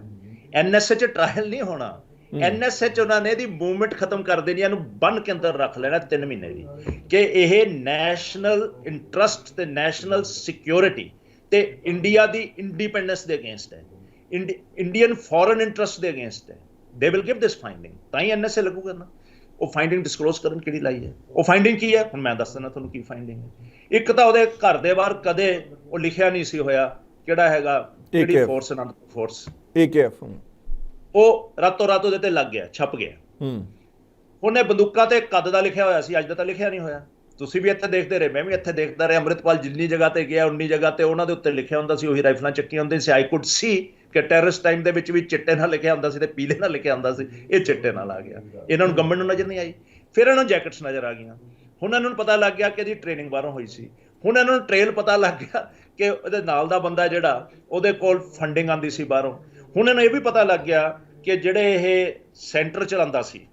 NSA 'ਚ ਟ੍ਰਾਇਲ ਨਹੀਂ ਹੋਣਾ। NSA 'ਚ ਉਹਨਾਂ ਨੇ ਇਹਦੀ ਮੂਵਮੈਂਟ ਖਤਮ ਕਰ ਦੇਣੀ, ਇਹਨੂੰ ਬੰਨ ਕੇ ਅੰਦਰ ਰੱਖ ਲੈਣਾ 3 ਮਹੀਨੇ ਦੀ, ਕਿ ਇਹ ਨੈਸ਼ਨਲ ਇੰਟਰਸਟ ਤੇ ਨੈਸ਼ਨਲ ਸਿਕਿਉਰਿਟੀ ਤੇ ਇੰਡੀਆ ਦੀ ਇੰਡੀਪੈਂਡੈਂਸ ਦੇ ਅਗੇਂਸਟ ਹੈ, ਇੰਡੀਅਨ ਫੋਰਨ ਇੰਟਰਸਟ ਦੇ ਅਗੇਂਸਟ ਹੈ। They will give this finding, ਤਾਂ ਹੀ NSA ਲੱਗੂਗਾ ਨਾ। ਉਹ ਫਾਈਂਡਿੰਗ ਡਿਸਕਲੋਜ਼ ਕਰਨ ਕਿਹੜੀ ਲਾਈ ਹੈ? ਉਹ ਫਾਈਂਡਿੰਗ ਕੀ ਹੈ? ਹੁਣ ਮੈਂ ਦੱਸ ਦਿੰਦਾ ਤੁਹਾਨੂੰ ਕੀ ਫਾਈਂਡਿੰਗ ਹੈ। ਇੱਕ ਤਾਂ ਉਹਦੇ ਘਰ ਦੇ ਬਾਹਰ ਕਦੇ ਉਹ ਲਿਖਿਆ ਨਹੀਂ ਸੀ ਹੋਇਆ ਕਿਹੜਾ ਹੈਗਾ, ਕਿਹੜੀ ਫੋਰਸ, ਅਨੰਦ ਫੋਰਸ, AKF, ਉਹ ਰਾਤੋਂ ਰਾਤ ਉਹਦੇ ਤੇ ਲੱਗ ਗਿਆ, ਛਪ ਗਿਆ। ਉਹਨੇ ਬੰਦੂਕਾਂ ਤੇ ਕੱਦ ਦਾ ਲਿਖਿਆ ਹੋਇਆ ਸੀ, ਅੱਜ ਦਾ ਤਾਂ ਲਿਖਿਆ ਨਹੀਂ ਹੋਇਆ। ਤੁਸੀਂ ਵੀ ਇੱਥੇ ਦੇਖਦੇ ਰਹੇ, ਮੈਂ ਵੀ ਇੱਥੇ ਦੇਖਦਾ ਰਿਹਾ। ਅੰਮ੍ਰਿਤਪਾਲ ਜਿੰਨੀ ਜਗ੍ਹਾ ਤੇ ਗਿਆ 19 ਜਗ੍ਹਾ ਤੇ ਉਹਨਾਂ ਦੇ ਉੱਤੇ ਲਿਖਿਆ ਹੁੰਦਾ ਸੀ, ਉਹੀ ਰਾਈਫਲਾਂ ਚੱਕੀਆਂ ਹੁੰਦੀਆਂ ਸੀ। ਆਈ ਕੁਡ ਸੀ ਕਿ ਟੈਰਰਿਸਟ ਟਾਈਮ ਦੇ ਵਿੱਚ ਵੀ ਚਿੱਟੇ ਨਾਲ ਲਿਖਿਆ ਹੁੰਦਾ ਸੀ ਤੇ ਪੀਲੇ ਨਾਲ ਲਿਖਿਆ ਹੁੰਦਾ ਸੀ, ਇਹ ਚਿੱਟੇ ਨਾਲ ਆ ਗਿਆ। ਇਹਨਾਂ ਨੂੰ ਗਵਰਨਮੈਂਟ ਨੂੰ ਨਜ਼ਰ ਨਹੀਂ ਆਈ, ਫਿਰ ਇਹਨਾਂ ਨੂੰ ਜੈਕਟਸ ਨਜ਼ਰ ਆ ਗਈਆਂ। ਹੁਣ ਇਹਨਾਂ ਨੂੰ ਪਤਾ ਲੱਗ ਗਿਆ ਕਿ ਇਹਦੀ ਟ੍ਰੇਨਿੰਗ ਬਾਹਰੋਂ ਹੋਈ ਸੀ। ਹੁਣ ਇਹਨਾਂ ਨੂੰ ਟ੍ਰੇਲ ਪਤਾ ਲੱਗ ਗਿਆ ਕਿ ਉਹਦੇ ਨਾਲ ਦਾ ਬੰਦਾ ਜਿਹੜਾ ਉਹਦੇ ਕੋਲ ਫੰਡਿੰਗ ਆਉਂਦੀ ਸੀ ਬਾਹਰੋਂ। ਹੁਣ ਇਹਨੂੰ ਇਹ ਵੀ ਪਤਾ ਲੱਗ ਗਿਆ ਕਿ ਜਿਹੜੇ ਇਹ ਸੈਂਟਰ ਚਲਾਉਂਦਾ ਸੀ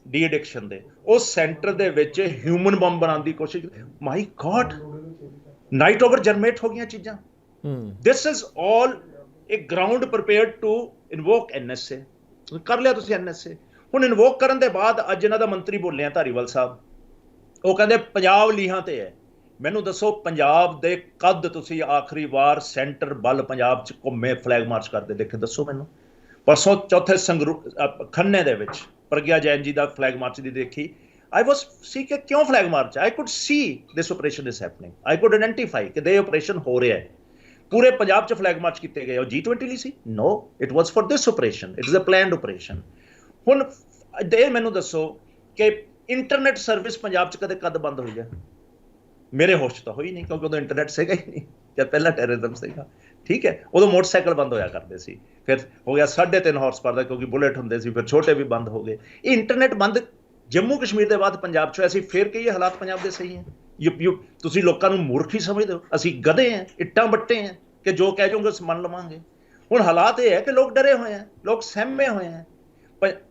ਡੀ ਐਡਿਕਸ਼ਨ ਦੇ, ਉਹ ਸੈਂਟਰ ਦੇ ਵਿੱਚ ਹਿਊਮਨ ਬੰਬ ਬਣਾਉਣ ਦੀ ਕੋਸ਼ਿਸ਼। ਮਾਈ ਗॉड, ਨਾਈਟ ਓਵਰ ਜਨਰੇਟ ਹੋ ਗਈਆਂ ਚੀਜ਼ਾਂ। This is all a ground prepared to invoke NSA। ਕਰ ਲਿਆ ਤੁਸੀਂ NSA। ਹੁਣ ਇਨਵੋਕ ਕਰਨ ਦੇ ਬਾਅਦ ਅੱਜ ਇਹਨਾਂ ਦਾ ਮੰਤਰੀ ਬੋਲੇ ਆ ਧਾਰੀਵਾਲ ਸਾਹਿਬ, ਉਹ ਕਹਿੰਦੇ ਪੰਜਾਬ ਲੀਹਾਂ ਤੇ ਹੈ। ਮੈਨੂੰ ਦੱਸੋ ਪੰਜਾਬ ਦੇ ਕਦ ਤੁਸੀਂ ਆਖਰੀ ਵਾਰ ਸੈਂਟਰ ਬਲ ਪੰਜਾਬ 'ਚ ਘੁੰਮੇ ਫਲੈਗ ਮਾਰਚ ਕਰਦੇ ਦੇਖੇ? ਦੱਸੋ ਮੈਨੂੰ। ਪਰਸੋਂ ਚੌਥੇ ਖੰਨੇ ਦੇ ਵਿੱਚ ਪ੍ਰਗਿਆ ਜੈਨ ਜੀ ਦਾ ਫਲੈਗ ਮਾਰਚ ਦੀ ਦੇਖੀ। I was see ਕਿ ਕਿਉਂ flag March? I could see this operation is happening। I could identify ਕਿ ਇਹ ਆਪਰੇਸ਼ਨ ਹੋ ਰਿਹਾ ਹੈ। ਪੂਰੇ ਪੰਜਾਬ 'ਚ ਫਲੈਗ ਮਾਰਚ ਕੀਤੇ ਗਏ। ਉਹ G20 ਲਈ ਸੀ? No, it was for this operation। It is a planned operation। ਹੁਣ ਇਹ ਮੈਨੂੰ ਦੱਸੋ ਕਿ ਇੰਟਰਨੈਟ ਸਰਵਿਸ ਪੰਜਾਬ 'ਚ ਕਦ ਬੰਦ ਹੋਈ ਹੈ? ਮੇਰੇ ਹੋਸ਼ 'ਚ ਤਾਂ ਹੋਈ ਨਹੀਂ, ਕਿਉਂਕਿ ਉਦੋਂ ਇੰਟਰਨੈਟ ਸੀਗਾ ਹੀ ਨਹੀਂ ਜਦ ਪਹਿਲਾਂ ਟੈਰਰਿਜ਼ਮ ਸੀਗਾ। ਠੀਕ ਹੈ, ਉਦੋਂ ਮੋਟਰਸਾਈਕਲ ਬੰਦ ਹੋਇਆ ਕਰਦੇ ਸੀ, ਫਿਰ ਹੋ ਗਿਆ 3.5 ਹਾਰਸ ਪਾਵਰ ਦਾ, ਕਿਉਂਕਿ ਬੁਲੇਟ ਹੁੰਦੇ ਸੀ, ਫਿਰ ਛੋਟੇ ਵੀ ਬੰਦ ਹੋ ਗਏ। ਇਹ ਇੰਟਰਨੈਟ ਬੰਦ ਜੰਮੂ ਕਸ਼ਮੀਰ ਦੇ ਬਾਅਦ ਪੰਜਾਬ 'ਚ ਹੋਇਆ ਸੀ। ਫਿਰ ਕਹੀਏ ਹਾਲਾਤ ਪੰਜਾਬ ਦੇ ਸਹੀ ਹੈ? ਤੁਸੀਂ ਲੋਕਾਂ ਨੂੰ ਮੂਰਖ ਹੀ ਸਮਝਦੇ ਹੋ? ਅਸੀਂ ਗਧੇ ਹਾਂ, ਇੱਟਾਂ ਬੱਟੇ ਹਾਂ ਕਿ ਜੋ ਕਹਿ ਜਾਓਗੇ ਉਸ ਮੰਨ ਲਵਾਂਗੇ। ਹੁਣ ਹਾਲਾਤ ਇਹ ਹੈ ਕਿ ਲੋਕ ਡਰੇ ਹੋਏ ਆ, ਲੋਕ ਸਹਿਮੇ ਹੋਏ ਆ।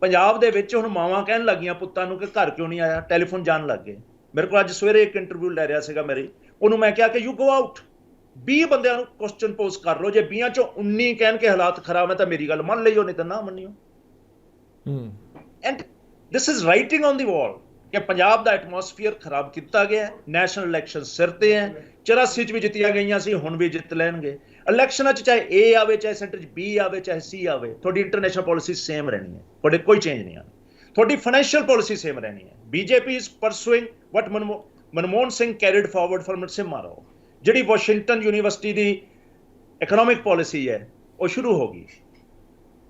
ਪੰਜਾਬ ਦੇ ਵਿੱਚ ਹੁਣ ਮਾਵਾਂ ਕਹਿਣ ਲੱਗੀਆਂ ਪੁੱਤਾਂ ਨੂੰ ਕਿ ਘਰ ਕਿਉਂ ਨਹੀਂ ਆਇਆ, ਟੈਲੀਫੋਨ ਜਾਣ ਲੱਗ ਗਏ। ਮੇਰੇ ਕੋਲ ਅੱਜ ਸਵੇਰੇ ਇੱਕ ਇੰਟਰਵਿਊ ਲੈ ਰਿਹਾ ਸੀਗਾ ਮੇਰੀ, ਉਹਨੂੰ ਮੈਂ ਕਿਹਾ ਕਿ ਯੂ ਗੋ ਆਊਟ, 20 ਬੰਦਿਆਂ ਨੂੰ ਕੁਐਸਚਨ ਪੋਜ਼ ਕਰ ਲਓ, ਜੇ 20 ਚੋਂ 19 ਕਹਿਣ ਕੇ ਹਾਲਾਤ ਖਰਾਬ ਹੈ ਤਾਂ ਮੇਰੀ ਗੱਲ ਮੰਨ ਲਈਓ, ਨਹੀਂ ਤਾਂ ਨਾ ਮੰਨਿਓ। And this is writing on the wall ਕਿ ਪੰਜਾਬ ਦਾ ਐਟਮੋਸਫੀਅਰ ਖਰਾਬ ਕੀਤਾ ਗਿਆ। ਨੈਸ਼ਨਲ ਇਲੈਕਸ਼ਨ ਸਿਰ ਤੇ ਹੈ, 84 ਚ ਵੀ ਜਿੱਤੀਆਂ ਗਈਆਂ ਸੀ, ਹੁਣ ਵੀ ਜਿੱਤ ਲੈਣਗੇ। ਇਲੈਕਸ਼ਨਾਂ 'ਚ ਚਾਹੇ ਏ ਆਵੇ, ਚਾਹੇ ਸੈਂਟਰ 'ਚ ਬੀ ਆਵੇ, ਚਾਹੇ ਸੀ ਆਵੇ, ਤੁਹਾਡੀ ਇੰਟਰਨੈਸ਼ਨਲ ਪੋਲਿਸੀ ਸੇਮ ਰਹਿਣੀ ਹੈ, ਤੁਹਾਡੇ ਕੋਈ ਚੇਂਜ ਨਹੀਂ ਆਣੀ। ਤੁਹਾਡੀ ਫਾਈਨੈਂਸ਼ੀਅਲ ਪੋਲਿਸੀ ਸੇਮ ਰਹਿਣੀ ਹੈ। BJP is pursuing what Manmohan Singh carried forward for Narasimha Rao. ਜਿਹੜੀ ਵਾਸ਼ਿੰਗਟਨ ਯੂਨੀਵਰਸਿਟੀ ਦੀ ਇਕਨੋਮਿਕ ਪੋਲਿਸੀ ਹੈ ਉਹ ਸ਼ੁਰੂ ਹੋ ਗਈ।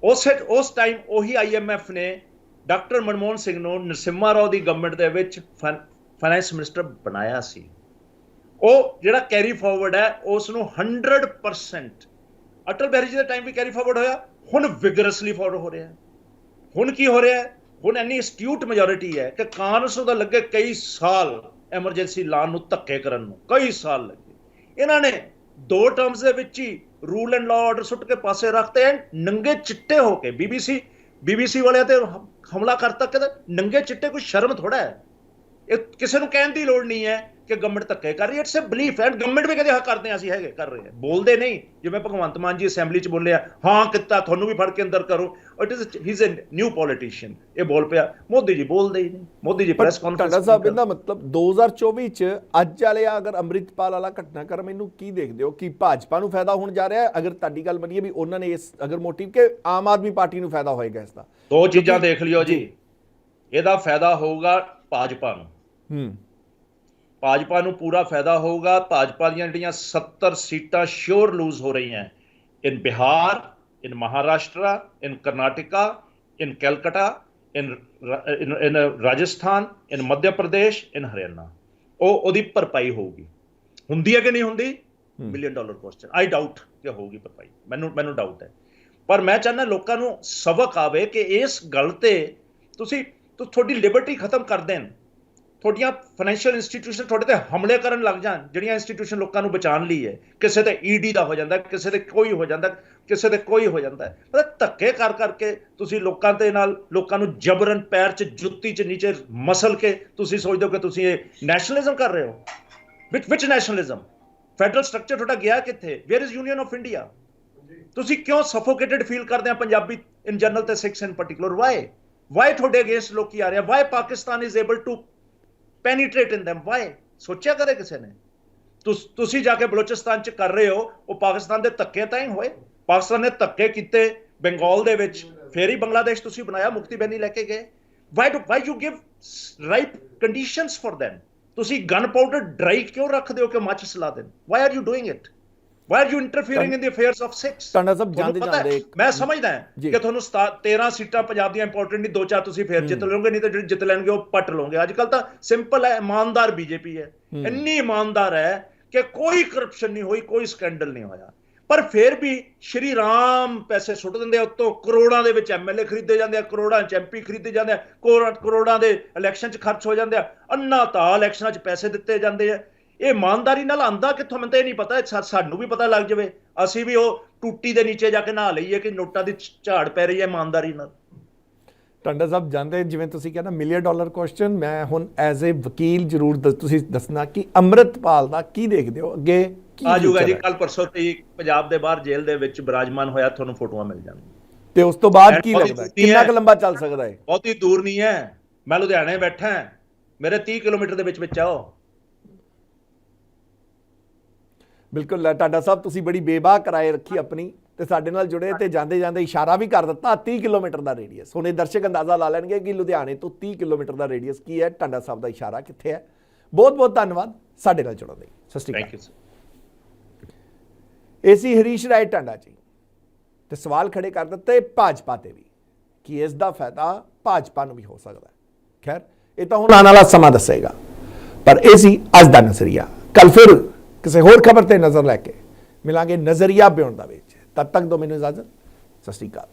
ਉਸ ਟਾਈਮ ਉਹੀ IMF ਨੇ ਡਾਕਟਰ ਮਨਮੋਹਨ ਸਿੰਘ ਨੂੰ ਨਰਸਿਮਹਾ ਰਾਓ ਦੀ ਗਵਰਨਮੈਂਟ ਦੇ ਵਿੱਚ ਫਾਈਨੈਂਸ ਮਿਨਿਸਟਰ ਬਣਾਇਆ ਸੀ। ਉਹ ਜਿਹੜਾ ਕੈਰੀ ਫਾਰਵਰਡ ਹੈ ਉਸ ਨੂੰ 100% ਅਟਲ ਬਿਹਾਰੀ ਜੀ ਦੇ ਟਾਈਮ ਵੀ ਕੈਰੀ ਫਾਰਵਰਡ ਹੋਇਆ, ਹੁਣ ਵਿਗਰਸਲੀ ਫਾਰਵਰਡ ਹੋ ਰਿਹਾ। ਹੁਣ ਕੀ ਹੋ ਰਿਹਾ? ਹੁਣ ਇੰਨੀ ਅਸਟਿਊਟ ਮੈਜੋਰਿਟੀ ਹੈ ਕਿ ਕਾਂਗਰਸ ਨੂੰ ਤਾਂ ਲੱਗੇ ਕਈ ਸਾਲ ਐਮਰਜੈਂਸੀ ਲਾਉਣ ਨੂੰ, ਧੱਕੇ ਕਰਨ ਨੂੰ, ਕਈ ਸਾਲ ਲੱਗੇ। ਇਹਨਾਂ ਨੇ 2 ਟਰਮਸ ਦੇ ਵਿੱਚ ਹੀ ਰੂਲ ਐਂਡ ਲਾਅ ਆਰਡਰ ਸੁੱਟ ਕੇ ਪਾਸੇ ਰੱਖਤੇ, ਨੰਗੇ ਚਿੱਟੇ ਹੋ ਕੇ। BBC ਵਾਲਿਆਂ ਤੇ ਹਮਲਾ ਕਰਤਾ, ਕਹਿੰਦਾ ਨੰਗੇ ਚਿੱਟੇ, ਕੋਈ ਸ਼ਰਮ ਥੋੜਾ ਹੈ? ਇਹ ਕਿਸੇ ਨੂੰ ਕਹਿਣ ਦੀ ਲੋੜ ਨਹੀਂ ਹੈ ਕਿ ਗਵਰਨਮੈਂਟ ਧੱਕੇ ਕਰ ਰਹੀ ਹੈ। It's a belief. And government ਵੀ ਕਹਿੰਦੇ ਹਾਂ ਕਰਦੇ ਹਾਂ ਅਸੀਂ, ਹੈਗੇ ਕਰ ਰਹੇ ਹਾਂ, ਬੋਲਦੇ ਨਹੀਂ। ਜਿਵੇਂ ਭਗਵੰਤ ਮਾਨ ਜੀ ਅਸੈਂਬਲੀ 'ਚ ਬੋਲਿਆ, ਹਾਂ ਕੀਤਾ, ਤੁਹਾਨੂੰ ਵੀ ਫੜ ਕੇ ਅੰਦਰ ਕਰੋ। It is he is a new politician. ਇਹ ਬੋਲ ਪਿਆ, ਮੋਦੀ ਜੀ ਬੋਲਦੇ ਹੀ ਨਹੀਂ। ਮੋਦੀ ਜੀ ਪ੍ਰੈਸ ਕਾਨਫਰੰਸ ਟਾਂਡਾ ਸਾਹਿਬ, ਇਹਦਾ ਮਤਲਬ 2024 'ਚ ਅੱਜ ਵਾਲੇ ਅਗਰ ਅੰਮ੍ਰਿਤਪਾਲ ਵਾਲਾ ਘਟਨਾਕ੍ਰਮ ਇਹਨੂੰ ਕੀ ਦੇਖਦੇ ਹੋ ਕਿ ਭਾਜਪਾ ਨੂੰ ਫਾਇਦਾ ਹੋਣ ਜਾ ਰਿਹਾ ਹੈ? ਅਗਰ ਤੁਹਾਡੀ ਗੱਲ ਮੰਨੀਏ ਵੀ ਉਹਨਾਂ ਨੇ ਇਸ ਅਗਰ ਮੋਟਿਵ ਕਿ ਆਮ ਆਦਮੀ ਪਾਰਟੀ ਨੂੰ ਫਾਇਦਾ ਹੋਏਗਾ ਇਸ ਦਾ? 2 ਚੀਜ਼ਾਂ ਦੇਖ ਲਿਓ ਜੀ। ਇਹਦਾ ਫਾਇਦਾ ਹੋਊਗਾ ਭਾਜਪਾ ਨੂੰ, ਭਾਜਪਾ ਨੂੰ ਪੂਰਾ ਫਾਇਦਾ ਹੋਊਗਾ। ਭਾਜਪਾ ਦੀਆਂ ਜਿਹੜੀਆਂ 70 ਸੀਟਾਂ ਸ਼ੋਰ ਲੂਜ਼ ਹੋ ਰਹੀਆਂ ਇਨ ਬਿਹਾਰ, ਇਨ ਮਹਾਰਾਸ਼ਟਰ, ਇਨ ਕਰਨਾਟਕਾ, ਇਨ ਕਲਕੱਤਾ, ਇਨ ਰਾਜਸਥਾਨ, ਇਨ ਮੱਧ ਪ੍ਰਦੇਸ਼, ਇਨ ਹਰਿਆਣਾ, ਉਹਦੀ ਭਰਪਾਈ ਹੋਊਗੀ। ਹੁੰਦੀ ਹੈ ਕਿ ਨਹੀਂ ਹੁੰਦੀ? $1 ਮਿਲੀਅਨ ਕੁਐਸਚਨ। ਆਈ ਡਾਊਟ ਕਿ ਹੋਊਗੀ ਭਰਪਾਈ, ਮੈਨੂੰ ਡਾਊਟ ਹੈ। ਪਰ ਮੈਂ ਚਾਹੁੰਦਾ ਲੋਕਾਂ ਨੂੰ ਸਬਕ ਆਵੇ ਕਿ ਇਸ ਗੱਲ ਤੇ ਤੁਹਾਡੀ ਲਿਬਰਟੀ ਖਤਮ ਕਰ ਦੇਣ, ਤੁਹਾਡੀਆਂ ਫਾਈਨੈਂਸ਼ੀਅਲ ਇੰਸਟੀਟਿਊਸ਼ਨ ਤੁਹਾਡੇ ਤੇ ਹਮਲੇ ਕਰਨ ਲੱਗ ਜਾਣ। ਜਿਹੜੀਆਂ ਇੰਸਟੀਟਿਊਸ਼ਨ ਲੋਕਾਂ ਨੂੰ ਬਚਾਉਣ ਲਈ ਹੈ, ਕਿਸੇ ਤੇ ED ਦਾ ਹੋ ਜਾਂਦਾ, ਕਿਸੇ ਤੇ ਕੋਈ ਹੋ ਜਾਂਦਾ, ਕਿਸੇ ਤੇ ਕੋਈ ਹੋ ਜਾਂਦਾ। ਮਤਲਬ ਧੱਕੇ ਕਰ ਕਰਕੇ ਤੁਸੀਂ ਲੋਕਾਂ ਨੂੰ ਜਬਰਨ ਪੈਰ 'ਚ ਜੁੱਤੀ 'ਚ ਨੀਚੇ ਮਸਲ ਕੇ ਤੁਸੀਂ ਸੋਚਦੇ ਹੋ ਕਿ ਤੁਸੀਂ ਇਹ ਨੈਸ਼ਨਲਿਜ਼ਮ ਕਰ ਰਹੇ ਹੋ। ਵਿਚ ਨੈਸ਼ਨਲਿਜ਼ਮ? ਫੈਡਰਲ ਸਟਰਕਚਰ ਤੁਹਾਡਾ ਗਿਆ ਕਿੱਥੇ? Where is union of India? ਤੁਸੀਂ ਕਿਉਂ ਸਫੋਕੇਟਡ ਫੀਲ ਕਰਦੇ ਆ ਪੰਜਾਬੀ ਇਨ ਜਨਰਲ ਤੇ ਸਿੱਖਸ ਇਨ ਪਾਰਟਿਕੂਲਰ? ਵਾਈ ਤੁਹਾਡੇ ਅਗੇਂਸਟ ਲੋਕੀ ਆ ਰਹੇ ਆ? Why Pakistan is able to penetrate in them? Why? ਸੋਚਿਆ ਕਰੇ ਕਿਸੇ ਨੇ? ਤੁਸੀਂ ਜਾ ਕੇ ਬਲੋਚਿਸਤਾਨ 'ਚ ਕਰ ਰਹੇ ਹੋ, ਉਹ ਪਾਕਿਸਤਾਨ ਦੇ ਧੱਕੇ ਤਾਂ ਹੀ ਹੋਏ। ਪਾਕਿਸਤਾਨ ਨੇ ਧੱਕੇ ਕੀਤੇ ਬੰਗਾਲ ਦੇ ਵਿੱਚ, ਫੇਰ ਹੀ ਬੰਗਲਾਦੇਸ਼ ਤੁਸੀਂ ਬਣਾਇਆ, ਮੁਕਤੀ ਬੈਨੀ ਲੈ ਕੇ ਗਏ। Why you give right conditions for them? ਤੁਸੀਂ ਗਨ ਪਾਊਡਰ ਡਰਾਈ ਕਿਉਂ ਰੱਖਦੇ ਹੋ ਕਿ ਮਾਚਿਸ ਲਾ ਦੇਣ? Why are you doing it? Why are you interfering in the affairs of Sikhs? Tanda ਸਾਹਿਬ ਤੁਹਾਨੂੰ ਜਾਂਦੇ ਪਤਾ ਹੈ, ਜਾਂਦੇ ਮੈਂ ਸਮਝਦਾ ਹਾਂ ਜੀ। ਕਿ ਤੁਹਾਨੂੰ 13 ਸੀਟਾਂ ਪੰਜਾਬ ਦੀਆਂ ਇੰਪੋਰਟੈਂਟ ਨਹੀਂ, 2-4 ਤੁਸੀਂ ਫੇਰ ਜਿੱਤ ਲਓਗੇ, ਨਹੀਂ ਤਾਂ ਜਿਹੜੇ ਜਿੱਤ ਲੈਣਗੇ ਉਹ ਪੱਟ ਲਓਗੇ। ਅੱਜ ਕੱਲ ਤਾਂ ਸਿੰਪਲ ਹੈ, ਇਮਾਨਦਾਰ ਬੀਜੇਪੀ ਹੈ, ਇੰਨੀ ਇਮਾਨਦਾਰ ਹੈ ਕਿ ਕੋਈ ਕਰਪਸ਼ਨ ਨਹੀਂ ਹੋਈ, ਕੋਈ ਸਕੈਂਡਲ ਨਹੀਂ ਹੋਇਆ, ਪਰ ਫਿਰ ਵੀ ਸ਼੍ਰੀ ਰਾਮ ਪੈਸੇ ਸੁੱਟ ਦਿੰਦੇ ਆ ਉੱਤੋਂ, ਕਰੋੜਾਂ ਦੇ ਵਿੱਚ ਐਮਐਲਏ ਖਰੀਦੇ ਜਾਂਦੇ ਆ, ਕਰੋੜਾਂ ਚ ਐਮਪੀ ਖਰੀਦੇ ਜਾਂਦੇ ਆ, ਕਰੋੜਾਂ ਦੇ ਇਲੈਕਸ਼ਨ 'ਚ ਖਰਚ ਹੋ ਜਾਂਦੇ ਆ, ਅੰਨਾ ਤਾਂ ਇਲੈਕਸ਼ਨਾਂ 'ਚ ਪੈਸੇ ਦਿੱਤੇ ਜਾਂਦੇ ਆ। ਇਹ ਇਮਾਨਦਾਰੀ ਨਾਲ ਆਂਦਾ ਕਿੱਥੋਂ? ਮੈਨੂੰ ਤਾਂ ਇਹ ਨਹੀਂ ਪਤਾ, ਸਾਨੂੰ ਵੀ ਪਤਾ ਲੱਗ ਜਾਵੇ, ਅਸੀਂ ਵੀ ਉਹ ਟੂਟੀ ਦੇ ਨੀਚੇ ਜਾ ਕੇ ਨਹਾ ਲਈਏ ਕਿ ਨੋਟਾਂ ਦੀ ਝਾੜ ਪੈ ਰਹੀ ਹੈ ਇਮਾਨਦਾਰੀ ਨਾਲ। ਟਾਂਡਾ ਸਾਹਿਬ ਜਾਂਦੇ, ਜਿਵੇਂ ਤੁਸੀਂ ਕਹਿੰਦਾ $1 ਮਿਲੀਅਨ ਕੁਐਸਚਨ, ਮੈਂ ਹੁਣ ਐਜ਼ ਏ ਵਕੀਲ ਜ਼ਰੂਰ ਤੁਸੀਂ ਦੱਸਣਾ ਕਿ ਅੰਮ੍ਰਿਤਪਾਲ ਦਾ ਕੀ ਦੇਖਦੇ ਹੋ ਅੱਗੇ? ਆ ਜਾਊਗਾ ਜੀ, ਕੱਲ ਪਰਸੋਂ ਤੇ ਪੰਜਾਬ ਦੇ ਬਾਹਰ ਜੇਲ੍ਹ ਦੇ ਵਿੱਚ ਬਿਰਾਜਮਾਨ ਹੋਇਆ, ਤੁਹਾਨੂੰ ਫੋਟੋਆਂ ਮਿਲ ਜਾਣਗੀਆਂ। ਤੇ ਉਸ ਤੋਂ ਬਾਅਦ ਕੀ ਲੱਗਦਾ, ਕਿੰਨਾ ਕੁ ਲੰਬਾ ਚੱਲ ਸਕਦਾ ਹੈ? ਬਹੁਤੀ ਦੂਰ ਨਹੀਂ ਹੈ, ਮੈਂ ਲੁਧਿਆਣੇ ਬੈਠਾ, ਮੇਰੇ 30 ਕਿਲੋਮੀਟਰ ਦੇ ਵਿੱਚ ਆਓ। ਬਿਲਕੁਲ ਟਾਂਡਾ ਸਾਹਿਬ, ਤੁਸੀਂ ਬੜੀ ਬੇਬਾਕ ਕਰਾਏ ਰੱਖੀ ਆਪਣੀ ਤੇ ਸਾਡੇ ਨਾਲ ਜੁੜੇ ਤੇ ਜਾਂਦੇ ਜਾਂਦੇ ਇਸ਼ਾਰਾ ਵੀ ਕਰ ਦਿੱਤਾ 30 ਕਿਲੋਮੀਟਰ ਦਾ ਰੇਡੀਅਸ। ਹੁਣ ਇਹ ਦਰਸ਼ਕ ਅੰਦਾਜ਼ਾ ਲਾ ਲੈਣਗੇ ਕਿ ਲੁਧਿਆਣੇ ਤੋਂ 30 ਕਿਲੋਮੀਟਰ ਦਾ ਰੇਡੀਅਸ ਕੀ ਹੈ, ਟਾਂਡਾ ਸਾਹਿਬ ਦਾ ਇਸ਼ਾਰਾ ਕਿੱਥੇ ਹੈ। ਬਹੁਤ ਬਹੁਤ ਧੰਨਵਾਦ ਸਾਡੇ ਨਾਲ ਜੁੜਨ ਲਈ। ਸਤਿ ਸ਼੍ਰੀ ਅਕਾਲ। ਏਸੀ ਹਰੀਸ਼ ਰਾਏ ਟਾਂਡਾ ਜੀ ਤੇ ਸਵਾਲ ਖੜੇ ਕਰ ਦਿੱਤੇ ਭਾਜਪਾ ਤੇ ਵੀ ਕਿ ਇਸ ਦਾ ਫਾਇਦਾ ਭਾਜਪਾ ਨੂੰ ਵੀ ਹੋ ਸਕਦਾ ਹੈ। ਖੈਰ ਇਹ ਤਾਂ ਹੁਣ ਆਉਣ ਵਾਲਾ ਸਮਾਂ ਦੱਸੇਗਾ, ਪਰ ਇਹ ਸੀ ਅੱਜ ਦਾ ਨਜ਼ਰੀਆ। ਕੱਲ ਫਿਰ ਕਿਸੇ ਹੋਰ ਖਬਰ ਤੇ ਨਜ਼ਰ ਲੈ ਕੇ ਮਿਲਾਂਗੇ ਨਜ਼ਰੀਆ ਬਿਉਂਡ ਦਾ ਵਿੱਚ। ਤਦ ਤੱਕ ਦੋ ਮੈਨੂੰ ਇਜਾਜ਼ਤ। ਸਤਿ ਸ਼੍ਰੀ ਅਕਾਲ।